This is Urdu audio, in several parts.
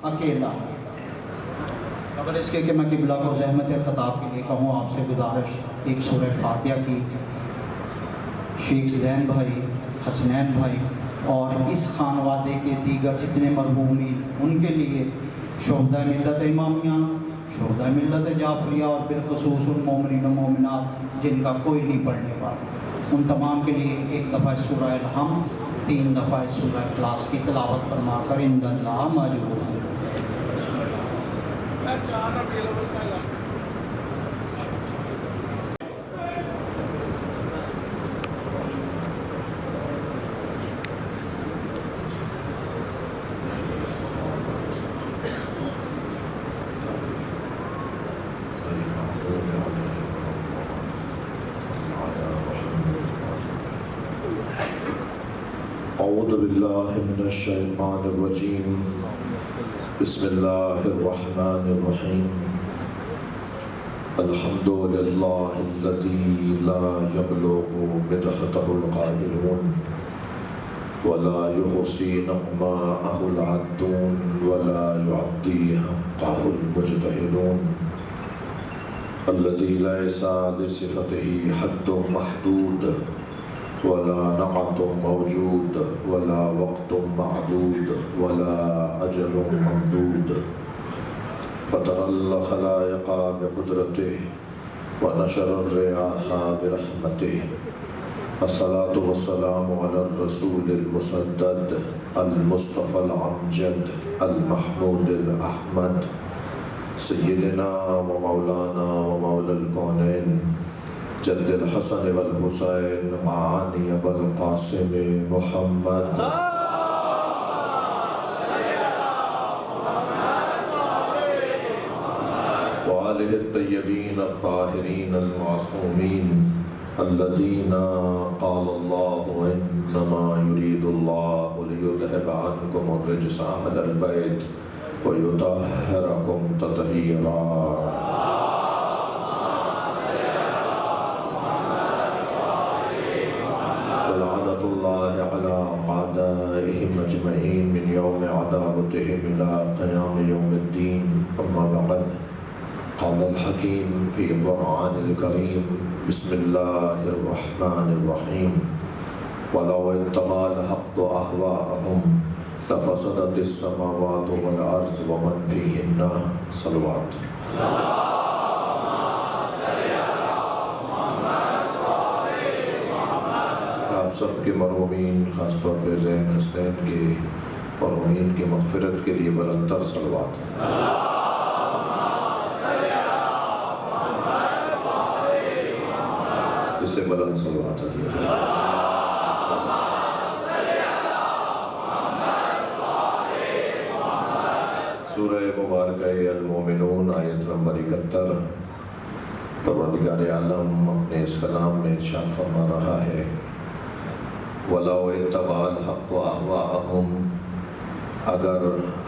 اکیلا۔ قبل اس کے کہ میں قبلہ کو زحمت خطاب کے لیے کہوں، آپ سے گزارش ایک سورہ فاتحہ کی شیخ زین بھائی، حسنین بھائی اور اس خانوادے کے دیگر جتنے مرحومین، ان کے لیے شہداء ملت امامیہ، شہداء ملت جعفریہ اور بالخصوص ان مومنین و مومنات جن کا کوئی نہیں پڑھنے والا، ان تمام کے لیے ایک دفعہ سورہ الحمد، 3 دفعہ سورہ اخلاص کی تلاوت فرما کر عند اللہ ماجور ہیں۔ اعوذ باللہ من الشیطان الرجیم، بسم اللہ الرحمن الرحیم، الحمد للہ الذی لا یبلغ مدحتہ القائلون ولا یحصی نعماءہ العدون ولا یعدی حقہ المجتہدون، الذی لیس لصفتہ حد محدود ولا نعت موجود ولا وقت معدود ولا أجل ممدود، فطر الخلائق بقدرته ونشر الرياح برحمته، الصلاة والسلام على الرسول المسدد المصطفى الأمجد المحمود الأحمد، سيدنا ومولانا ومولى الكونين جد الحسن والحسین معانی ابوالقاسم محمد وآلہ الطیبین الطاہرین المعصومین الذین قال اللہ انما یرید اللہ لیذہب عنکم الرجس اہل البیت ویطہرکم تطہیرا۔ ولعنة الله على أعدائهم أجمعين من يوم عداوتهم إلى قيام يوم الدين، أما بعد، قال الحكيم في القرآن الكريم، بسم الله الرحمن الرحيم، ولو اتبع الحق أهواءهم لفسدت السماوات والأرض ومن فيهن، صلوات۔ آپ سب کے مرحومین، خاص طور پہ زین حسنین کے مرحومین کی مغفرت کے لیے بلند تر صلوات۔ اس سے بلند صلوات علیہ سورہ مبارکہ المومنون آیت نمبر 71، پروردگار عالم اپنے اس کلام میں ارشاد فرما رہا ہے، وَلَوْ اتَّبَعَ الْحَقُّ أَهْوَاءَهُمْ، اگر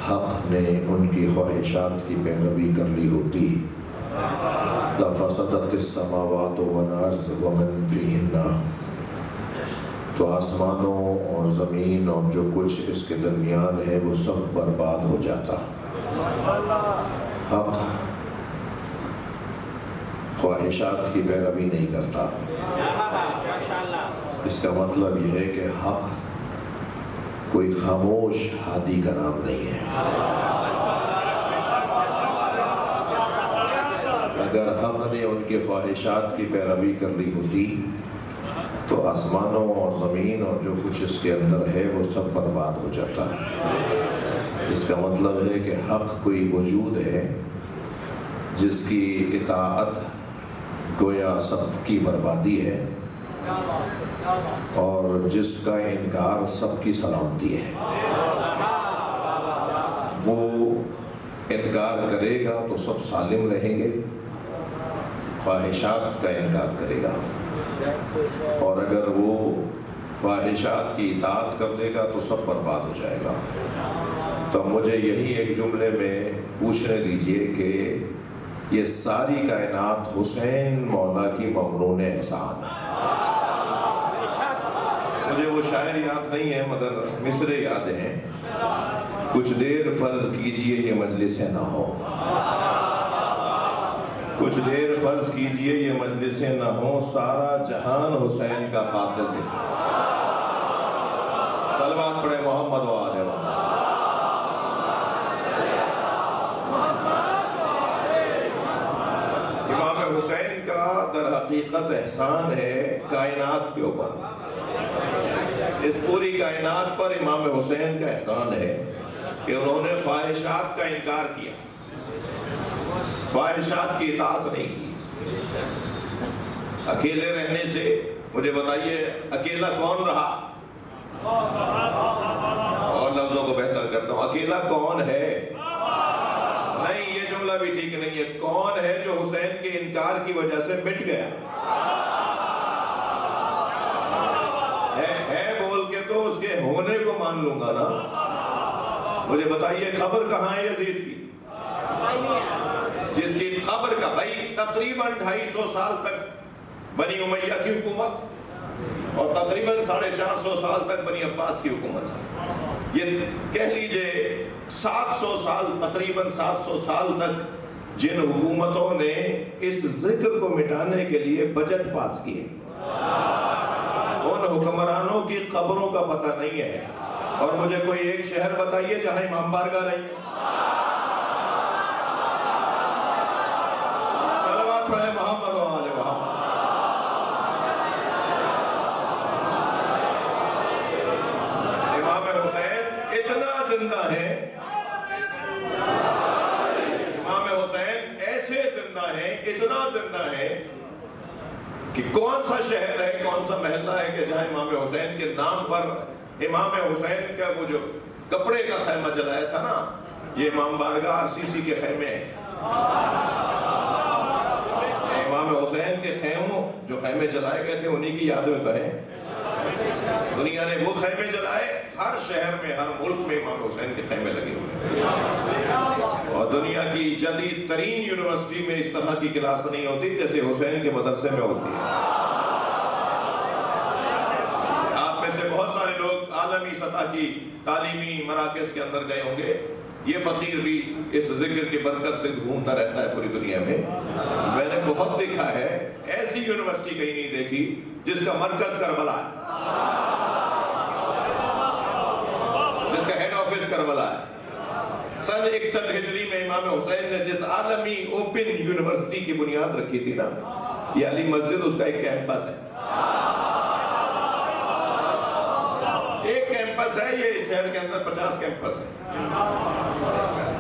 حق نے ان کی خواہشات کی پیروی کر لی ہوتی، لَفَسَدَتِ السَّمَاوَاتُ وَالْأَرْضُ وَمَنْ فِيهِنَّ، تو آسمانوں اور زمین اور جو کچھ اس کے درمیان ہے وہ سب برباد ہو جاتا۔ حق خواہشات کی پیروی نہیں کرتا۔ اس کا مطلب یہ ہے کہ حق کوئی خاموش ہادی کا نام نہیں ہے۔ اگر حق نے ان کی خواہشات کی پیروی کر لی ہوتی تو آسمانوں اور زمین اور جو کچھ اس کے اندر ہے وہ سب برباد ہو جاتا۔ اس کا مطلب ہے کہ حق کوئی وجود ہے جس کی اطاعت گویا سب کی بربادی ہے اور جس کا انکار سب کی سلامتی ہے۔ وہ انکار کرے گا تو سب سالم رہیں گے، خواہشات کا انکار کرے گا، اور اگر وہ خواہشات کی اطاعت کر دے گا تو سب برباد ہو جائے گا۔ تو مجھے یہی ایک جملے میں پوچھنے دیجئے کہ یہ ساری کائنات حسین مولا کی ممنون احسان ہے۔ مجھے وہ شاعر یاد نہیں ہے مگر مصرے یاد ہیں، کچھ دیر فرض کیجئے یہ مجلسیں نہ ہو، کچھ دیر فرض کیجئے یہ مجلسیں نہ ہوں، سارا جہان حسین کا قاتل ہے۔ صلوات پڑھے محمد و آلہ محمد۔ امام حسین کا در حقیقت احسان ہے کائنات کے اوپر، اس پوری کائنات پر امام حسین کا احسان ہے کہ انہوں نے خواہشات کا انکار کیا، خواہشات کی اطاعت نہیں کی۔ اکیلے رہنے سے، مجھے بتائیے اکیلا کون رہا؟ اور لفظوں کو بہتر کرتا ہوں، اکیلا کون ہے؟ نہیں، یہ جملہ بھی ٹھیک نہیں ہے۔ کون ہے جو حسین کے انکار کی وجہ سے مٹ گیا؟ ہے بول کے تو اس کے ہونے کو مان لوں گا نا۔ مجھے بتائیے قبر کہاں ہے یزید کی؟ جس کی قبر کا بھائی تقریباً 250 سال تک بنی امیہ کی حکومت اور تقریباً 450 سال تک بنی عباس کی حکومت، یہ کہہ لیجئے 700 سال، تقریباً 700 سال تک جن حکومتوں نے اس ذکر کو مٹانے کے لیے بجٹ پاس کیے، ان حکمرانوں کی قبروں کا پتہ نہیں ہے۔ اور مجھے کوئی ایک شہر بتائیے جہاں امام بارگاہ نہیں ہے۔ صلوات پڑھے محمد و آلہ محمد۔ امام حسین اتنا زندہ ہے، امام حسین ایسے زندہ ہیں، اتنا زندہ ہے کہ کون سا شہر ہے، کون سا محلہ ہے کہ جہاں امام حسین کے نام پر امام حسین کا وہ جو کپڑے کا خیمہ جلایا تھا نا، یہ امام بارگاہ RCC کے خیمے ہیں۔ امام حسین کے خیموں جو خیمے جلائے گئے تھے انہی کی یاد میں تو ہیں۔ دنیا نے وہ خیمے جلائے، ہر شہر میں، ہر ملک میں امام حسین کے خیمے لگے ہوئے ہیں۔ اور دنیا کی جدید ترین یونیورسٹی میں اس طرح کی کلاس نہیں ہوتی جیسے حسین کے مدرسے میں ہوتی ہے۔ بہت سارے لوگ عالمی سطح کی تعلیمی مراکز کے اندر گئے ہوں گے، یہ فقیر بھی اس ذکر کی برکت سے گھومتا رہتا ہے پوری دنیا میں۔ میں نے بہت دیکھا ہے، ایسی یونیورسٹی کہیں نہیں دیکھی جس کا مرکز کربلا ہے، جس کا ہیڈ آفس کربلا ہے۔ سن 61 ہجری میں امام حسین نے جس عالمی اوپن یونیورسٹی کی بنیاد رکھی تھی نا، یہ علی مسجد اس کا ایک کیمپس ہے، ایک کیمپس ہے۔ یہ اس شہر کے اندر 50 کیمپس ہے۔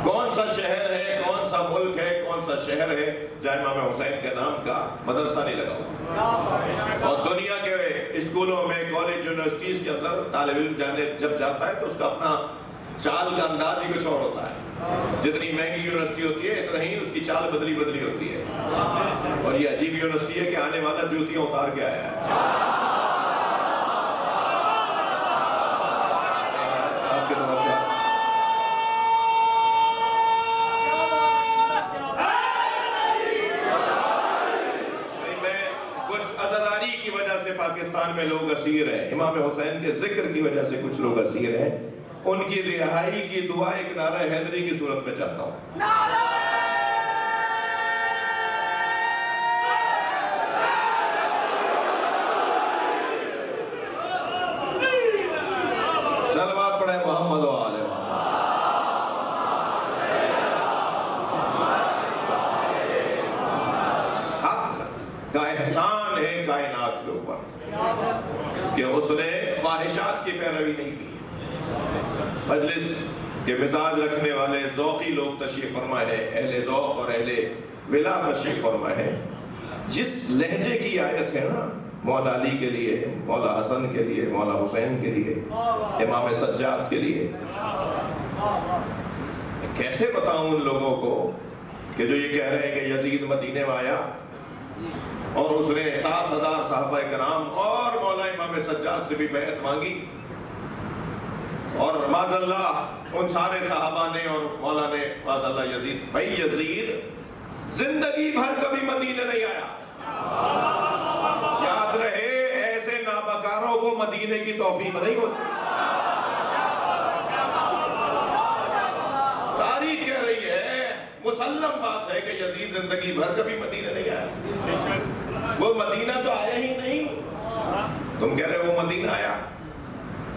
کون سا شہر ہے، کون سا ملک ہے، کون سا شہر ہے جہاں امام حسین کے نام کا مدرسہ نہیں لگا ہوا؟ اور دنیا کے اسکولوں میں، کالج، یونیورسٹیز کے اندر طالب علم جب جاتا ہے تو اس کا اپنا چال کا انداز ہی کچھ اور ہوتا ہے۔ جتنی مہنگی یونیورسٹی ہوتی ہے اتنا ہی اس کی چال بدلی ہوتی ہے۔ اور یہ عجیب یونیورسٹی ہے کہ آنے والا جوتیاں اتار کے آیا ہے۔ پاکستان میں لوگ اسیر ہیں، امام حسین کے ذکر کی وجہ سے کچھ لوگ اسیر ہیں، ان کی رہائی کی دعا ایک نعرہ حیدری کی صورت میں چاہتا ہوں۔ صلوات پڑھے محمد و آلہ محمد۔ حق کا احسان ہے کائنات کے اوپر کہ اس نے خواہشات کی پیروی نہیں کی۔ مجلس کے مزاج رکھنے والے ذوقی لوگ تشریف فرما ہے، اہل ذوق اور اہل ولا تشریف فرما ہے۔ جس لہجے کی آیت ہے نا، مولا علی کے لیے، مولا حسن کے لیے، مولا حسین کے لیے، امام سجاد کے لیے، کیسے بتاؤں ان لوگوں کو کہ جو یہ کہہ رہے ہیں کہ یزید مدینے میں آیا اور اس نے 7000 صحابہ کرام اور مولا امام سجاد سے بھی بیعت مانگی، اور معاذ اللہ ان سارے صحابہ نے اور مولا نے معاذ اللہ یزید، بھائی یزید زندگی بھر کبھی مدینے نہیں آیا۔ یاد رہے ایسے نابکاروں کو مدینے کی توفیق نہیں ہوتی۔ مسلم بات ہے کہ یزید زندگی بھر کبھی مدینہ نہیں آیا، وہ مدینہ تو آیا ہی نہیں. تم کہہ رہے ہو وہ مدینہ آیا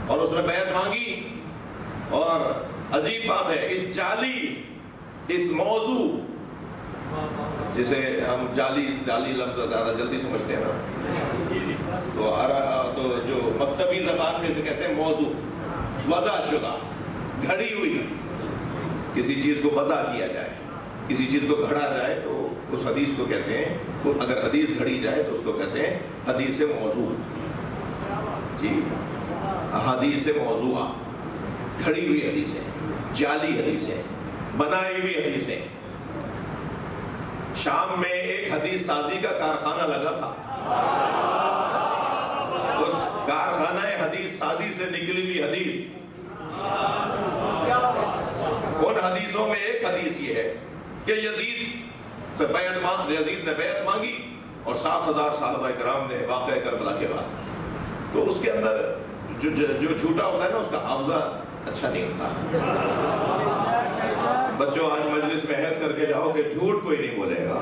اور اس نے بیعت مانگی. اور عجیب بات ہے، اس جعلی، اس موضوع جسے ہم جعلی لفظ زیادہ جلدی سمجھتے ہیں نا، تو جو مکتبی زبان میں اسے کہتے ہیں موضوع، وضع شدہ، گھڑی ہوئی. کسی چیز کو وضع کیا جائے، کسی چیز کو گھڑا جائے تو اس حدیث کو کہتے ہیں، اگر حدیث گھڑی جائے تو اس کو کہتے ہیں حدیث موضوع. جی، حدیث موضوعہ، گھڑی ہوئی حدیثیں، جعلی حدیثیں، بنائی ہوئی حدیثیں. شام میں ایک حدیث سازی کا کارخانہ لگا تھا. اس کارخانہ حدیث سازی سے نکلی ہوئی حدیث، ان حدیثوں میں ایک حدیث یہ ہے کہ یزید نے بیعت مانگی اور 7,000 صحابہ کرام نے واقعہ کربلا کے بعد. تو اس کے اندر جو جھوٹا ہوتا ہے نا، اس کا حافظہ اچھا نہیں ہوتا. بچوں، آج مجلس میں عہد کر کے جاؤ کہ جھوٹ کوئی نہیں بولے گا،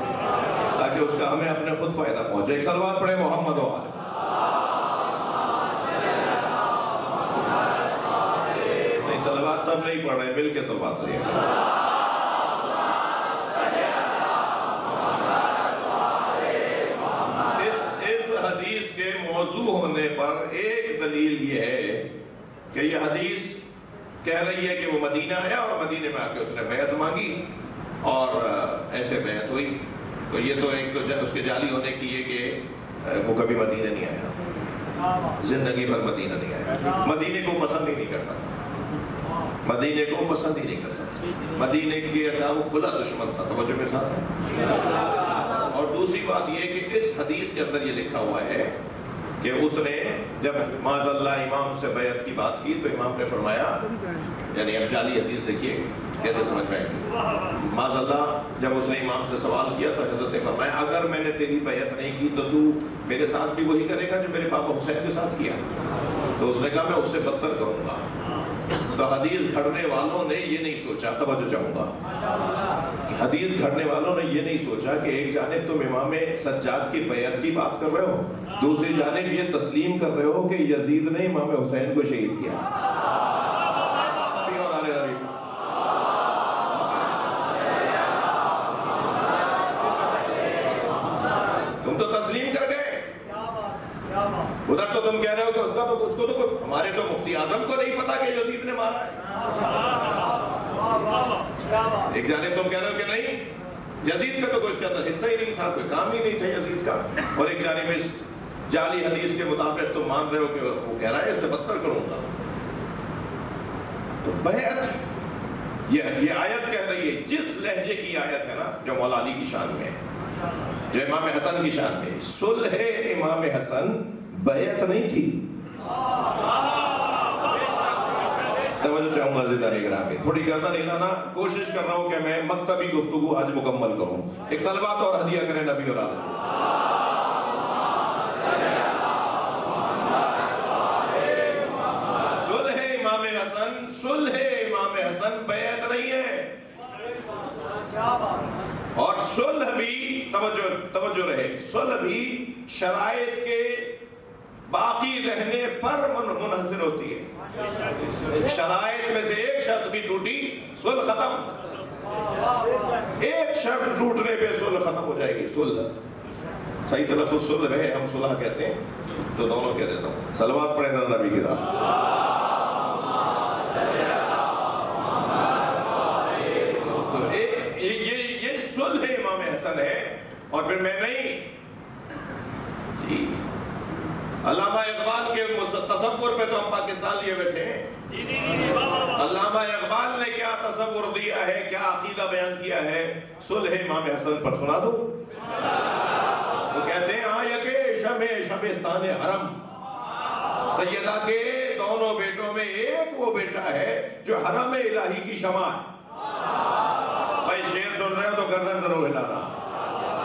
تاکہ اس کا ہمیں اپنے خود فائدہ پہنچے. ایک صلوات پڑھیں محمد و آل. نہیں، صلوات سب نہیں پڑھ رہے، مل کے صلوات پڑھیں. اس حدیث کے موضوع ہونے پر ایک دلیل یہ ہے کہ یہ حدیث کہہ رہی ہے کہ وہ مدینہ آیا اور مدینے میں آ کے اس نے بیعت مانگی اور ایسے بیعت ہوئی. تو یہ تو ایک تو اس کے جعلی ہونے کی یہ کہ وہ کبھی مدینہ نہیں آیا، زندگی بھر مدینہ نہیں آیا، مدینے کو پسند ہی نہیں کرتا تھا، مدینے کو پسند ہی نہیں کرتا تھا، مدینے کی وہ کھلا دشمن تھا. توجہ کے ساتھ ہے. اور دوسری بات یہ کہ اس حدیث کے اندر یہ لکھا ہوا ہے کہ اس نے جب معاذ اللہ امام سے بیعت کی بات کی تو امام نے فرمایا، یعنی اب جعلی حدیث دیکھیے کیسے سمجھ میں آئے گی. معاذ اللہ جب اس نے امام سے سوال کیا تو حضرت نے فرمایا اگر میں نے تیری بیعت نہیں کی تو تو میرے ساتھ بھی وہی کرے گا جو میرے پاپا حسین کے ساتھ کیا. تو اس نے کہا میں اس سے بدتر کروں گا. تو حدیث گھڑنے والوں نے یہ نہیں سوچا، توجہ چاہوں گا، حدیث گھڑنے والوں نے یہ نہیں سوچا کہ ایک جانب تم امام سجاد کی بیعت کی بات کر رہے ہو، دوسری جانب یہ تسلیم کر رہے ہو کہ یزید نے امام حسین کو شہید کیا. تم تو تسلیم کر گئے. ادھر تو تم کہہ رہے ہو کہ اس کو تو ہمارے تو مفتی اعظم کو نہیں پتا کہ یزید نے مارا ہے. ایک جانب تم کہہ رہے ہو کہ نہیں، یزید کا تو کوئی اس کے اندر حصہ ہی نہیں تھا، کوئی کام ہی نہیں تھا یزید کا. اور ایک جانب اس جعلی حدیث کے مطابق تم مان رہے ہو کہ وہ کہہ رہا ہے اس سے بدتر کروں گا. تو بیعت یہ آیت کہہ رہی ہے، جس لہجے کی آیت ہے نا جو مولا علی کی شان میں ہے، جو امام حسن کی شان میں، صلح امام حسن بیعت نہیں تھی. توجہ چاہوں گا عزیزان گرامی، تھوڑی گردن ہلانا کوشش کر رہا ہوں کہ میں مکتبی گفتگو آج مکمل کروں. ایک صلوات اور ہدیہ کریں نبی اور آل. صلح امام حسن، صلح امام حسن بیعت نہیں ہے. اور صلح بھی توجہ رہے، صلح بھی شرائط کے باقی رہنے پر منحصر ہوتی ہے. شرائط میں سے ایک شرط بھی ٹوٹی، صلح ختم. ایک شرط ٹوٹنے پہ صلح ختم ہو جائے گی. صلح صحیح تلفظ صلح ہے، ہم صلح کہتے ہیں تو دونوں کہہ دیتا ہوں. صلوات پڑھیں ذرا نبی کی ذات. تو یہ صلح امام حسن ہے. اور پھر میں نہیں جی علامہ اقبال کے تصور پہ تو ہم پاکستان لیے بیٹھے ہیں. علامہ اقبال نے کیا تصور دیا ہے، کیا عقیدہ بیان کیا ہے صلح امام حسن پر، سنا دو. وہ کہتے ہیں آیت شبستان حرم، سیدہ کے دونوں بیٹوں میں ایک وہ بیٹا ہے جو حرم الہی کی شمع ہے. بھائی شعر سن رہے ہو تو گردن ضرور ہلانا،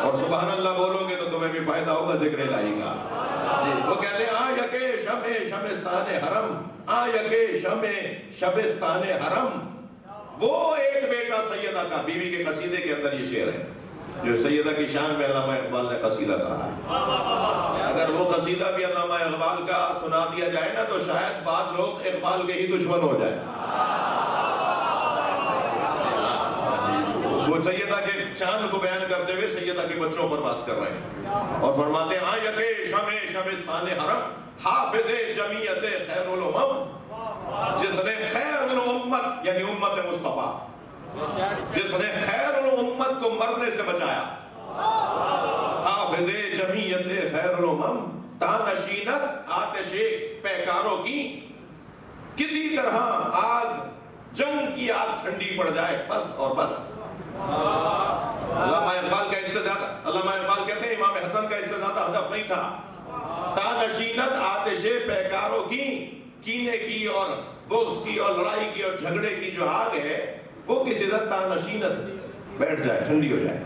اور سبحان اللہ بولو گے تو تمہیں بھی فائدہ ہوگا ذکر الہی کا. وہ کہتے ہیں آیا کہ شمستان حرم، آیا کہ شمستان حرم، وہ ایک بیٹا سیدہ کا، بیوی کے قصیدے کے اندر یہ شعر ہے جو سیدہ کی شان میں علامہ اقبال نے قصیدہ کہا ہے. اگر وہ قصیدہ بھی علامہ اقبال کا سنا دیا جائے نا تو شاید بعض لوگ اقبال کے ہی دشمن ہو جائیں. وہ سیدہ کے شان کو بیان کرتے ہوئے سیدہ کے بچوں پر بات کر رہے ہیں اور فرماتے ہیں آیت شمستان حرم حافظ جمعیت خیر الامم، جس نے خیر الامت یعنی امت مصطفیٰ، جس نے خیر الامت کو مرنے سے بچایا. حافظ جمعیت خیر الامم تانشینت آتش پیکاروں کی، کسی طرح آگ جنگ کی آگ ٹھنڈی پڑ جائے بس اور بس. علامہ اقبال کا اس سے زیادہ، علامہ اقبال کہتے ہیں امام حسن کا اس سے زیادہ ہدف نہیں تھا. تانشینت آتش پیکاروں کی، کینے کی اور بغض کی اور لڑائی کی اور جھگڑے کی جو آگ ہے وہ کسی طرح تانشینت بیٹھ جائے، ٹھنڈی ہو جائے.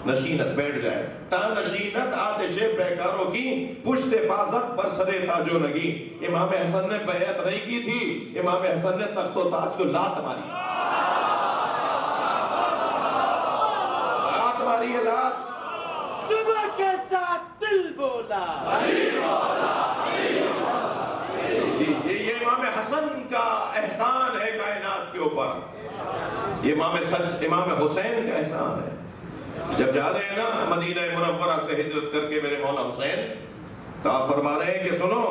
نشینت بیٹھ جائے. تانشینت آتش پیکاروں کی، پشت پازت پر سرے تاج و نگی. امام حسن نے بیعت نہیں کی تھی، امام حسن نے تخت و تاج کو لات ماری. لات ماری ہے، لات. صبح کے ساتھ دل بولا. یہ امام حسن کا احسان ہے کائنات کے اوپر. یہ امام حسین کا احسان ہے. جب جا رہے ہیں نا مدینہ منورہ سے ہجرت کر کے میرے مولا حسین، تو آپ فرما رہے ہیں کہ سنو،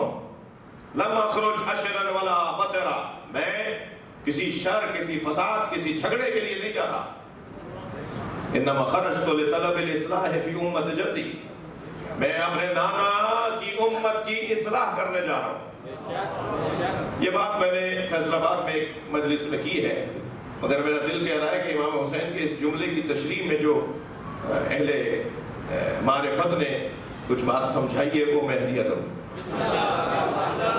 لم اخرج حشرا ولا بطرا، میں کسی شر، کسی فساد، کسی جھگڑے کے لیے نہیں جا رہا. انما خرجت لطلب الاصلاح فی امت جدی، میں اپنے نانا کی امت کی اصلاح کرنے جا رہا ہوں. یہ بات میں نے فیصل آباد میں ایک مجلس میں کی ہے، مگر میرا دل کہہ رہا ہے کہ امام حسین کے اس جملے کی تشریح میں جو اہل معرفت نے کچھ بات سمجھائی ہے وہ میں ہدیہ کروں.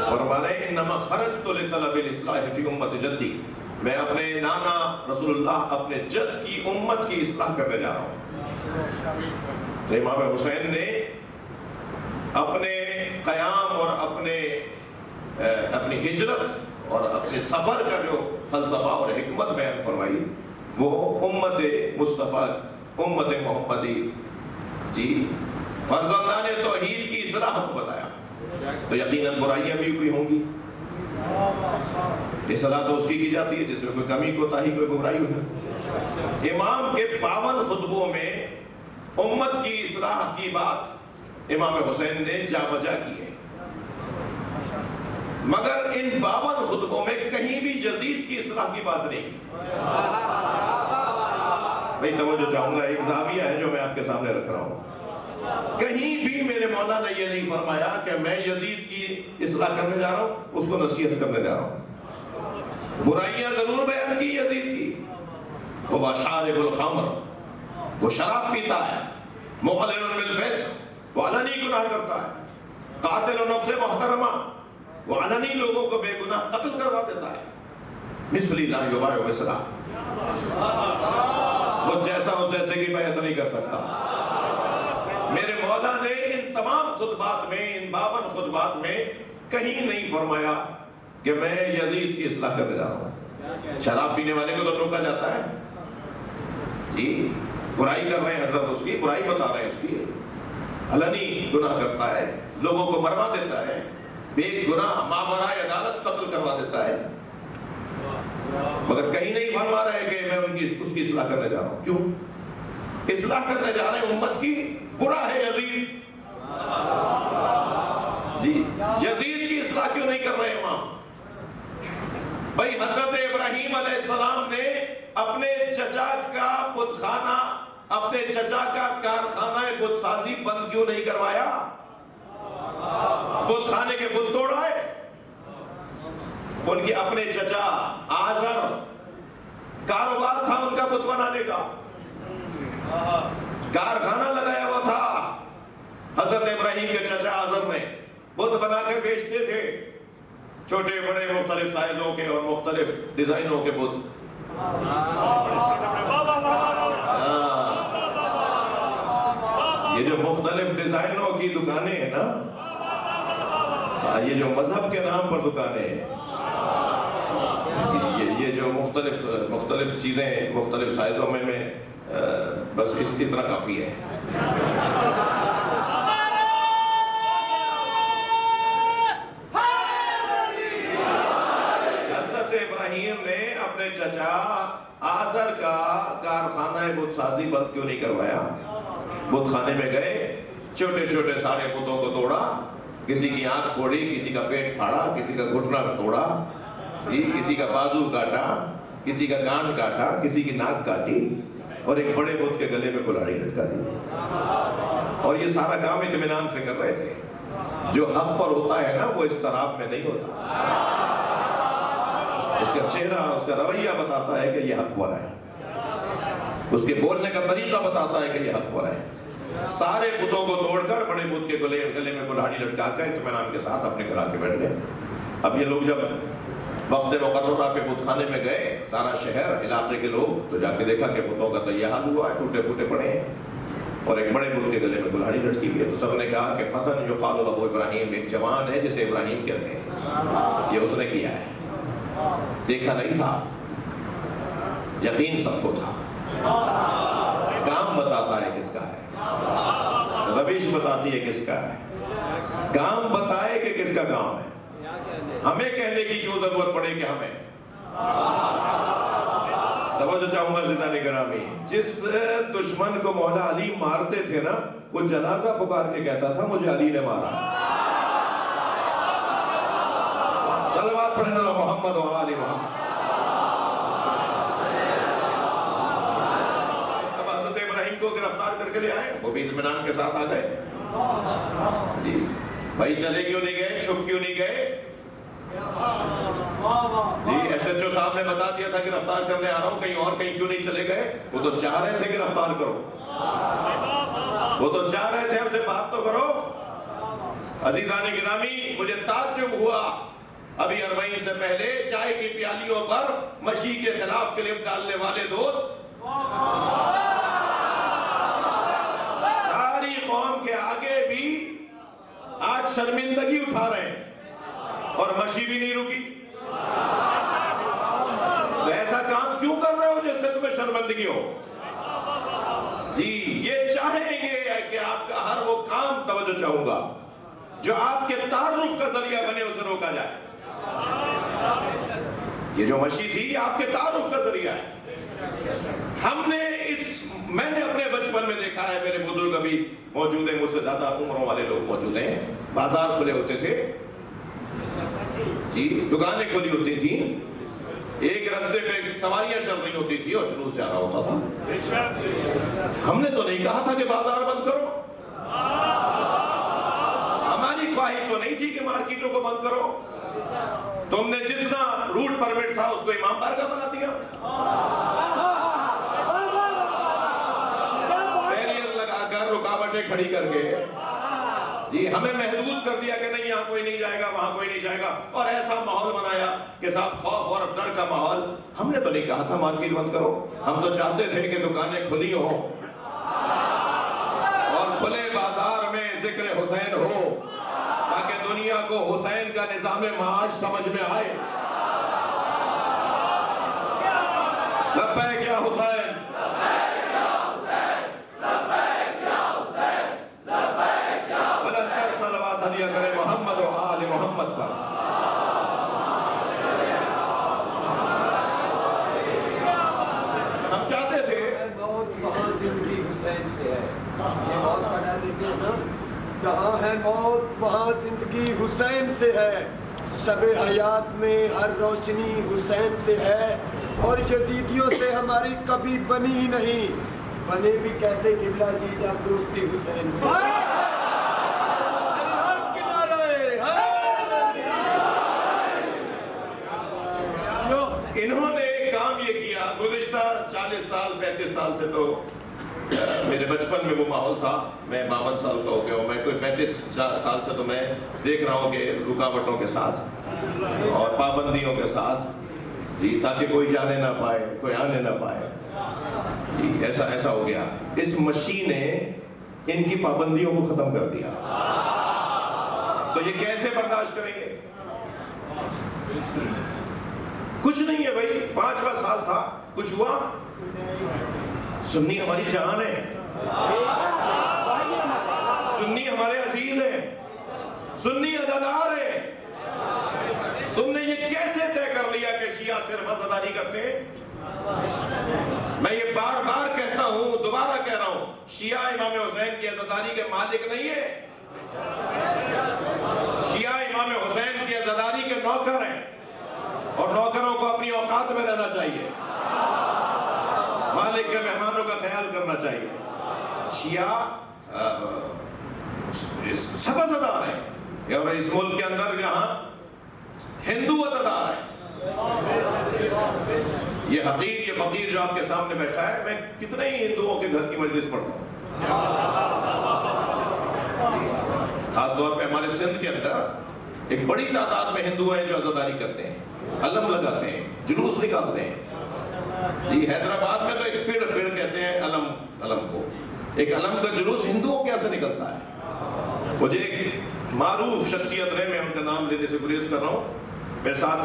فرما رہے ہیں انما خرجت لطلب الاصلاح فی امت جدی، میں اپنے نانا رسول اللہ اپنے جد کی امت کی اصلاح کرنے جا رہا ہوں. تو امام حسین نے اپنے قیام اور اپنی ہجرت اور اپنے سفر کا جو فلسفہ اور حکمت بیان فرمائی وہ امت مصطفیٰ، امت محمدی جی فرزندان توحید کی اصلاح کو بتایا. تو یقیناً برائیاں بھی کوئی ہوں گی، اصلاح تو اس کی جاتی ہے جس میں کوئی کمی کوتاہی، کوئی برائی ہو. امام کے 52 خطبوں میں امت کی اصلاح کی بات امام حسین نے جا بجا کی ہے، مگر ان 52 خطبوں میں کہیں بھی یزید کی اصلاح کی بات نہیں. بھئی توجہ چاہوں گا، ایک زاویہ ہے جو میں آپ کے سامنے رکھ رہا ہوں. کہیں بھی میرے مولا نے یہ نہیں فرمایا کہ میں یزید کی اصلاح کرنے جا رہا ہوں، اس کو نصیحت کرنے جا رہا ہوں. برائیاں ضرور بیان کی یزید کی، وہ شارب الخمر، وہ شراب پیتا ہے، مغلل بالفسق، وہ علنی گناہ کرتا ہے، قاتل نفس محترمہ، وہ علنی لوگوں کو بے گناہ قتل کروا دیتا ہے. مثلی لا یباع مثلا، وہ جیسا اس جیسے کی بیعت نہیں کر سکتا. میرے مولا نے ان تمام خطبات میں، ان 52 خطبات میں کہیں نہیں فرمایا کہ میں یزید کی اصلاح کرنے جا رہا ہوں. شراب پینے والے کو تو ٹوکا جاتا ہے جی، برائی کر رہے ہیں حضرت، اس کی برائی بتا رہے ہیں، اس کی علنی گناہ کرتا ہے، لوگوں کو مروا دیتا ہے، بے گناہ مابرائے عدالت قتل کروا دیتا ہے، مگر کہیں نہیں فرما رہے کہ میں اس کی اصلاح کرنے جا رہا ہوں. کیوں اصلاح کرنے جا رہے ہیں امت کی؟ برا ہے یزید جی، یزید کی اصلاح کیوں نہیں کر رہے امام؟ بھئی حضرت ابراہیم علیہ السلام نے اپنے چچا کا بت خانہ، اپنے چچا کا کارخانہ بت سازی بند کیوں نہیں کروایا؟ بت خانے کے بت توڑائے. ان کے اپنے چچا آزر کاروبار تھا ان کا بت بنانے کا، کارخانہ لگایا ہوا تھا. حضرت ابراہیم کے چچا آزر نے بت بنا کے بیچتے تھے، چھوٹے بڑے مختلف سائزوں کے اور مختلف ڈیزائنوں کے بت. یہ جو مختلف ڈیزائنوں کی دکانیں ہیں نا، یہ جو مذہب کے نام پر دکانیں ہیں، یہ جو مختلف چیزیں مختلف سائزوں میں بس اتنا کافی ہے. حضرت ابراہیم نے اپنے چچا آزر کا کارخانہ بت سازی بند کیوں نہیں کروایا؟ بت خانے میں گئے، چھوٹے چھوٹے سارے بتوں کو توڑا، کسی کی آنکھ پھوڑی، کسی کا پیٹ پھاڑا، کسی کا گھٹنا توڑا، کسی کا بازو کاٹا، کسی کا کان کاٹا، کسی کی ناک کاٹی، اور ایک بڑے بت کے گلے میں کلاڑی لٹکا دی. اور یہ سارا کام اطمینان سے کر رہے تھے. جو حق پر ہوتا ہے نا وہ اضطراب میں نہیں ہوتا. اس کا چہرہ، اس کا رویہ بتاتا ہے کہ یہ حق پر ہے. اس کے بولنے کا طریقہ بتاتا ہے کہ یہ حق پر ہے. سارے بتوں کو توڑ کر بڑے بت کے گلے میں کلاڑی لٹکا کر اطمینان کے ساتھ اپنے گھر آ کے بیٹھ گئے. اب یہ لوگ جب وقت مقررہ پہ بت خانے میں گئے، سارا شہر علاقے کے لوگ، تو جا کے دیکھا کہ بتوں کا تو یہ حال ہوا ہے، ٹوٹے پھوٹے پڑے ہیں اور ایک بڑے بت کے گلے میں کلاڑی لٹکی ہوئی ہے. تو سب نے کہا کہ فتن یقال لہ ابراہیم، ایک جوان ہے جسے ابراہیم کہتے ہیں، یہ اس نے کیا ہے. دیکھا نہیں تھا، یقین سب کو تھا. کام بتاتا ہے کس کا ہے، روش بتاتی ہے کس کا ہے. کام بتائے کہ کس کا کام ہے. ہمیں کہنے کی کیوں ضرورت پڑے کہ ہمیں. توجہ چاہوں گا عزیزان گرامی، جس دشمن کو مولا علی مارتے تھے نا، وہ جنازہ پکار کے کہتا تھا مجھے علی نے مارا. صلوات پڑھنے والا محمد و آل محمد. اب حضرت ابراہیم کو گرفتار کر کے لے آئے، وہ بھی اطمینان کے ساتھ آ گئے. جی بھائی چلے کیوں نہیں گئے، چھپ کیوں نہیں گئے؟ جی ایس ایچ او صاحب نے بتا دیا تھا گرفتار کرنے آ رہا ہوں، کہیں اور کہیں کیوں نہیں چلے گئے؟ وہ تو چاہ رہے تھے گرفتار کرو، وہ تو چاہ رہے تھے ہم سے بات تو کرو. عزیزان گرامی، مجھے تعجب ہوا، ابھی اربعین سے پہلے چائے کی پیالیوں پر مشی کے خلاف کلپ ڈالنے والے دوست ساری قوم کے آگے بھی آج شرمندگی اٹھا رہے ہیں اور مشی بھی نہیں رکی. تو ایسا کام کیوں کر رہے ہو جس سے تمہیں شرمندگی ہو؟ جی یہ چاہیں گے کہ آپ کا ہر وہ کام، توجہ چاہوں گا، جو آپ کے تعارف کا ذریعہ بنے اسے روکا جائے. یہ جو مشی تھی آپ کے تعارف کا ذریعہ ہے. میں نے اپنے بچپن میں دیکھا ہے، میرے بزرگ ابھی موجود ہیں، مجھ سے زیادہ عمروں والے لوگ موجود ہیں. بازار کھلے ہوتے تھے، جی دکانیں کھلی ہوتی تھیں، ایک راستے پہ سواریاں چل رہی ہوتی تھی اور جلوس جا رہا ہوتا تھا. ہم نے تو نہیں کہا تھا کہ بازار بند کرو، ہماری خواہش تو نہیں تھی کہ مارکیٹوں کو بند کرو. تم نے جتنا روٹ پرمٹ تھا اس کو امام بارگاہ بنا دیا، بیریئر لگا کر، رکاوٹیں کھڑی کر کے. جی ہمیں محدود کر دیا کہ نہیں یہاں کوئی نہیں جائے گا، وہاں کوئی نہیں جائے گا، اور ایسا ماحول بنایا کہ صاحب خوف اور ڈر کا ماحول. ہم نے تو نہیں کہا تھا مارکیٹ بند کرو، ہم تو چاہتے تھے کہ دکانیں کھلی ہوں اور کھلے بازار میں ذکر حسین ہو، تاکہ دنیا کو حسین کا نظام معاش سمجھ میں آئے. لبیک یا حسین، بلند کر صلوات علیہ کرے محمد و آل محمد پر. ہم چاہتے تھے بہت زندگی حسین سے ہے، یہ بہت بنا دیتے ہیں نا، جہاں ہے موت وہاں زندگی حسین سے ہے. شب حیات میں ہر روشنی حسین سے ہے، اور یزیدیوں سے ہماری کبھی بنی ہی نہیں. بنے بھی کیسے قبلہ جی جب دوستی حسین سے. انہوں نے کام یہ کیا گزشتہ 40 سال 35 سال سے، تو میرے بچپن میں وہ ماحول تھا. میں 52 سال کا ہو گیا ہوں، میں کوئی 35 سال سے تو میں دیکھ رہا ہوں کہ رکاوٹوں کے ساتھ اور پابندیوں کے ساتھ، جی تاکہ کوئی جانے نہ پائے، کوئی آنے نہ پائے. جی ایسا ہو گیا. اس مشی نے ان کی پابندیوں کو ختم کر دیا. تو یہ کیسے برداشت کریں گے؟ کچھ نہیں ہے بھائی، 5واں سال تھا، کچھ ہوا؟ سنی ہماری جان ہے، سنی ہمارے عزیز ہیں، سنی عزادار ہیں۔ تم نے یہ کیسے طے کر لیا کہ شیعہ صرف عزاداری کرتے ہیں؟ میں یہ بار بار کہتا ہوں، دوبارہ کہہ رہا ہوں، شیعہ امام حسین کی عزاداری کے مالک نہیں ہے، شیعہ امام حسین کی عزاداری کے نوکر ہیں، اور نوکروں کو اپنی اوقات میں رہنا چاہیے، مالک کے مہمانوں کا خیال کرنا چاہیے۔ شیعہ سب عزادار ہیں، اور اس ملک کے اندر جہاں ہندو عزادار ہیں۔ یہ حقیر، یہ فقیر جو آپ کے سامنے بیٹھا ہے، میں کتنے ہی ہندوؤں کے گھر کی مجلس پڑھتا ہوں، خاص طور پہ ہمارے سندھ کے اندر ایک بڑی تعداد میں ہندو ہیں جو عزاداری کرتے ہیں، علم لگاتے ہیں، جلوس نکالتے ہیں۔ جی حیدرآباد میں تو ایک پیڑ کہتے ہیں علم کو، ایک علم کا جلوس ہندوؤں کے یہاں سے نکلتا ہے۔ مجھے ایک معروف شخصیت رہے، میں ان کا نام لینے سے گریز کر رہا ہوں، میرے ساتھ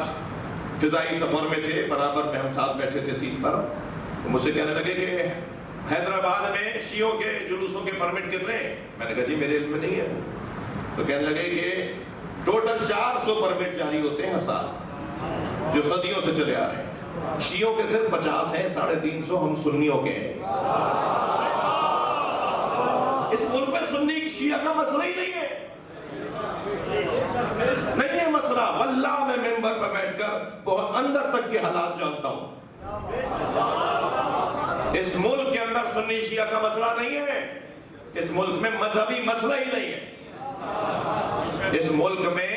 فضائی سفر میں تھے، برابر میں ہم ساتھ بیٹھے تھے سیٹ پر، مجھ سے کہنے لگے کہ حیدرآباد میں شیعوں کے جلوسوں کے پرمٹ کتنے ہیں؟ میں نے کہا جی میرے علم میں نہیں ہے۔ تو کہنے لگے کہ ٹوٹل 400 پرمٹ جاری ہوتے ہیں ہر سال، جو صدیوں سے چلے آ رہے ہیں، شیعوں کے صرف 50 ہیں، 350 ہم سنیوں کے ہیں۔ اس ملک میں سنی شیعہ کا مسئلہ ہی نہیں ہے، نہیں ہے مسئلہ۔ واللہ میں ممبر پر بیٹھ کر بہت اندر تک کے حالات جانتا ہوں۔ اس ملک کے اندر سنی شیعہ کا مسئلہ نہیں ہے، اس ملک میں مذہبی مسئلہ ہی نہیں ہے، اس ملک میں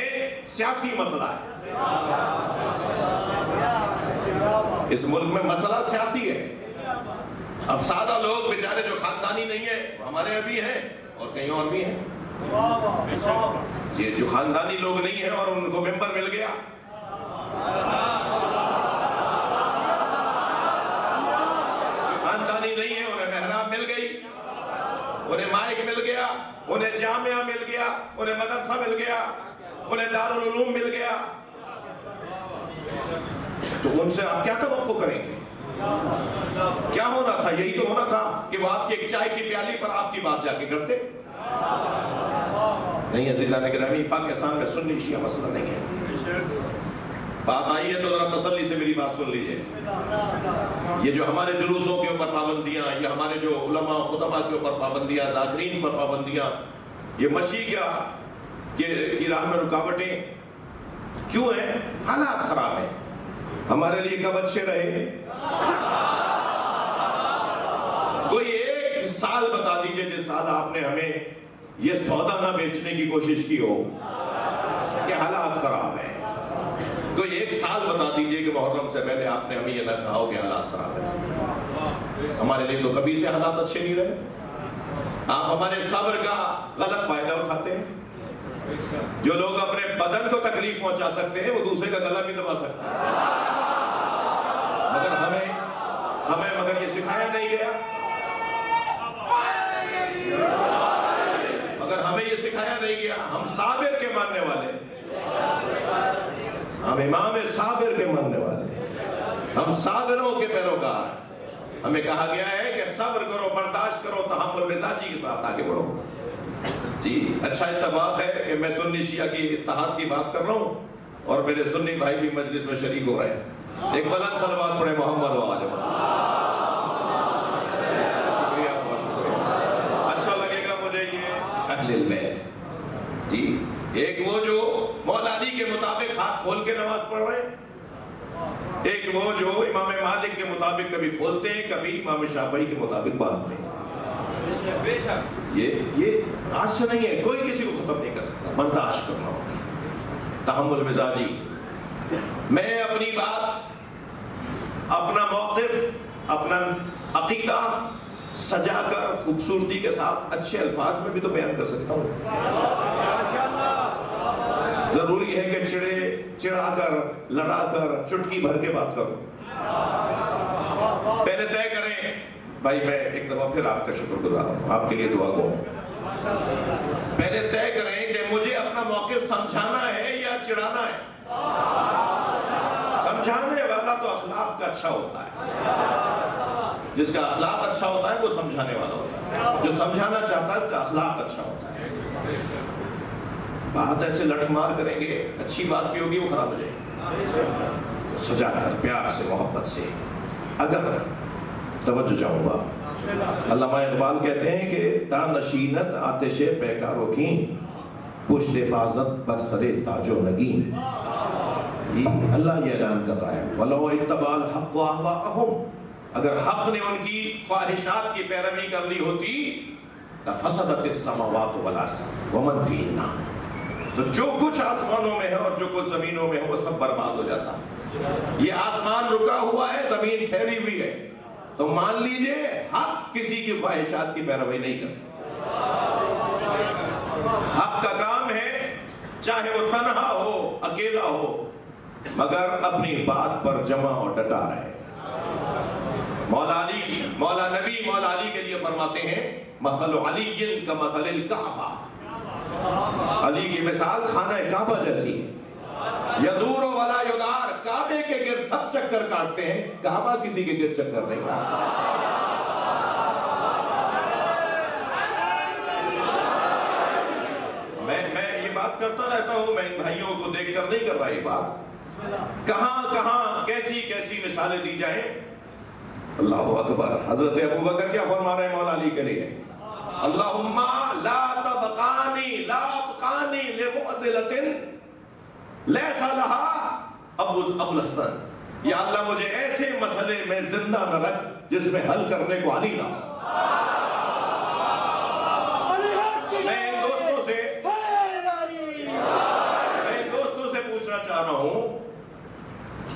سیاسی مسئلہ ہے، اس ملک میں مسئلہ سیاسی ہے۔ اب سادہ لوگ بیچارے جو خاندانی نہیں ہیں، ہمارے یہاں بھی ہیں اور کہیں اور بھی ہیں، جو خاندانی لوگ نہیں ہیں اور ان کو ممبر مل گیا، خاندانی نہیں ہے انہیں محراب مل گئی، انہیں مائک مل گیا، انہیں جامعہ مل گیا، انہیں مدرسہ مل گیا، انہیں دارالعلوم مل گیا، تو ان سے آپ کیا توقع کریں گے؟ کیا ہونا تھا؟ یہی تو ہونا تھا کہ وہ آپ کی ایک چائے کی پیالی پر آپ کی بات جا کے کرتے۔ نہیں عزیزان گرامی، پاکستان میں سنی شیعہ مسئلہ نہیں ہے۔ بات آئی ہے تو ذرا تسلی سے میری بات سن لیجئے۔ یہ جو ہمارے جلوسوں کے اوپر پابندیاں، یہ ہمارے جو علماء و خطبہ کے اوپر پابندیاں، ذاکرین پر پابندیاں، یہ مشیعہ کی راہ میں رکاوٹیں کیوں ہیں؟ حالات خراب ہیں۔ ہمارے لیے کب اچھے رہے؟ کوئی ایک سال بتا دیجئے جس سال آپ نے ہمیں یہ سودا نہ بیچنے کی کوشش کی ہو کہ حالات خراب ہیں۔ کوئی ایک سال بتا دیجئے کہ محرم سے پہلے آپ نے ہمیں یہ نہ کہا ہو کہ حالات خراب ہیں۔ ہمارے لیے تو کبھی سے حالات اچھے نہیں رہے۔ آپ ہمارے صبر کا غلط فائدہ اٹھاتے ہیں۔ جو لوگ اپنے بدن کو تکلیف پہنچا سکتے ہیں وہ دوسرے کا گلا بھی دبا سکتے ہیں، مگر یہ سکھایا نہیں گیا، مگر ہمیں یہ سکھایا نہیں گیا۔ ہم صابر کے ماننے والے، ہم امام صابر کے ماننے والے، ہم صابروں کے پیروکار ہیں۔ ہمیں کہا گیا ہے کہ صبر کرو، برداشت کرو، تحمل مزاجی کے ساتھ آگے بڑھو۔ جی اچھا اتفاق ہے کہ میں سنی شیعہ کی اتحاد کی بات کر رہا ہوں اور میرے سنی بھائی بھی مجلس میں شریک ہو رہے ہیں۔ ایک بلند صلوات پڑھے محمد و آل محمد۔ شکریہ، بہت شکریہ۔ اچھا لگے گا مجھے یہ اہل البیت، جی ایک وہ جو مولا علی کے مطابق ہاتھ کھول کے نماز پڑھ رہے ہیں، ایک وہ جو امام مالک کے مطابق کبھی کھولتے ہیں، کبھی امام شافعی کے مطابق باندھتے ہیں۔ یہ آج سے نہیں ہے، کوئی کسی کو ختم نہیں کر سکتا۔ برداشت کرنا ہوگا، تحمل مزاجی۔ میں اپنی بات، اپنا موقف، اپنا عقیدہ سجا کر خوبصورتی کے ساتھ اچھے الفاظ میں بھی تو بیان کر سکتا ہوں۔ ضروری ہے کہ چڑھا کر، لڑا کر، چٹکی بھر کے بات کرو۔ پہلے طے کریں بھائی، میں ایک دفعہ پھر آپ کا شکر گزار ہوں، آپ کے لیے دعا گو۔ پہلے طے کریں کہ مجھے اپنا موقف سمجھانا ہے یا چڑھانا ہے۔ سمجھانے اچھا ہوتا ہے، جس کا اخلاق اچھا ہوتا ہے وہ سمجھانے والا ہوتا ہے، جو سمجھانا چاہتا ہے اس کا اخلاق اچھا ہوتا ہے۔ بات ایسے لٹھ مار کریں گے، اچھی بات بھی ہوگی وہ خراب ہو جائے گی۔ سجا کر پیار سے محبت سے، اگر توجہ چاہوں گا، علامہ اقبال کہتے ہیں کہ تا نشینت آتش پیکاروں کی پشت حفاظت پر سرے تاج و نگین، یہ اللہ یہ اعلان کر رہا ہے وَلَوْ اتَّبَعَ الْحَقُّ أَهْوَاءَهُمْ، اگر حق نے ان کی خواہشات کی پیروی کر لی ہوتی لَفَسَدَتِ السَّمَاوَاتُ وَالْأَرْضُ وَمَنْ فِيهِنَّ، تو جو کچھ آسمانوں میں ہے اور جو کچھ زمینوں میں ہے وہ سب برباد ہو جاتا۔ یہ آسمان رکا ہوا ہے، زمین ٹھہری ہوئی ہے، تو مان لیجئے حق کسی کی خواہشات کی پیروی نہیں کرتا۔ حق کا کام ہے چاہے وہ تنہا ہو اکیلا ہو مگر اپنی بات پر جمع اور ڈٹا رہے۔ مولا علی کے لیے فرماتے ہیں مثل علی کمثل الکعبہ، علی کی مثال خانہ کعبہ جیسی ہے، یدور ولا یدار، کعبے کے گرد سب چکر کاٹتے ہیں، کعبہ کسی کے گرد چکر نہیں کاٹتا۔ میں یہ بات کرتا رہتا ہوں، میں ان بھائیوں کو دیکھ کر نہیں کر رہا یہ بات، کہاں کیسی کیسی مثالیں دی جائیں۔ اللہ اکبر، حضرت ابوبکر کیا فرما رہے ہیں مولا علی کے لیے؟ اللہم لا تبقانی لمعضلۃ لیس لہا ابو الحسن، یا اللہ مجھے ایسے مسئلے میں زندہ نہ رکھ جس میں حل کرنے کو علی نہ ہو۔ میں ان دوستوں سے پوچھنا چاہ رہا ہوں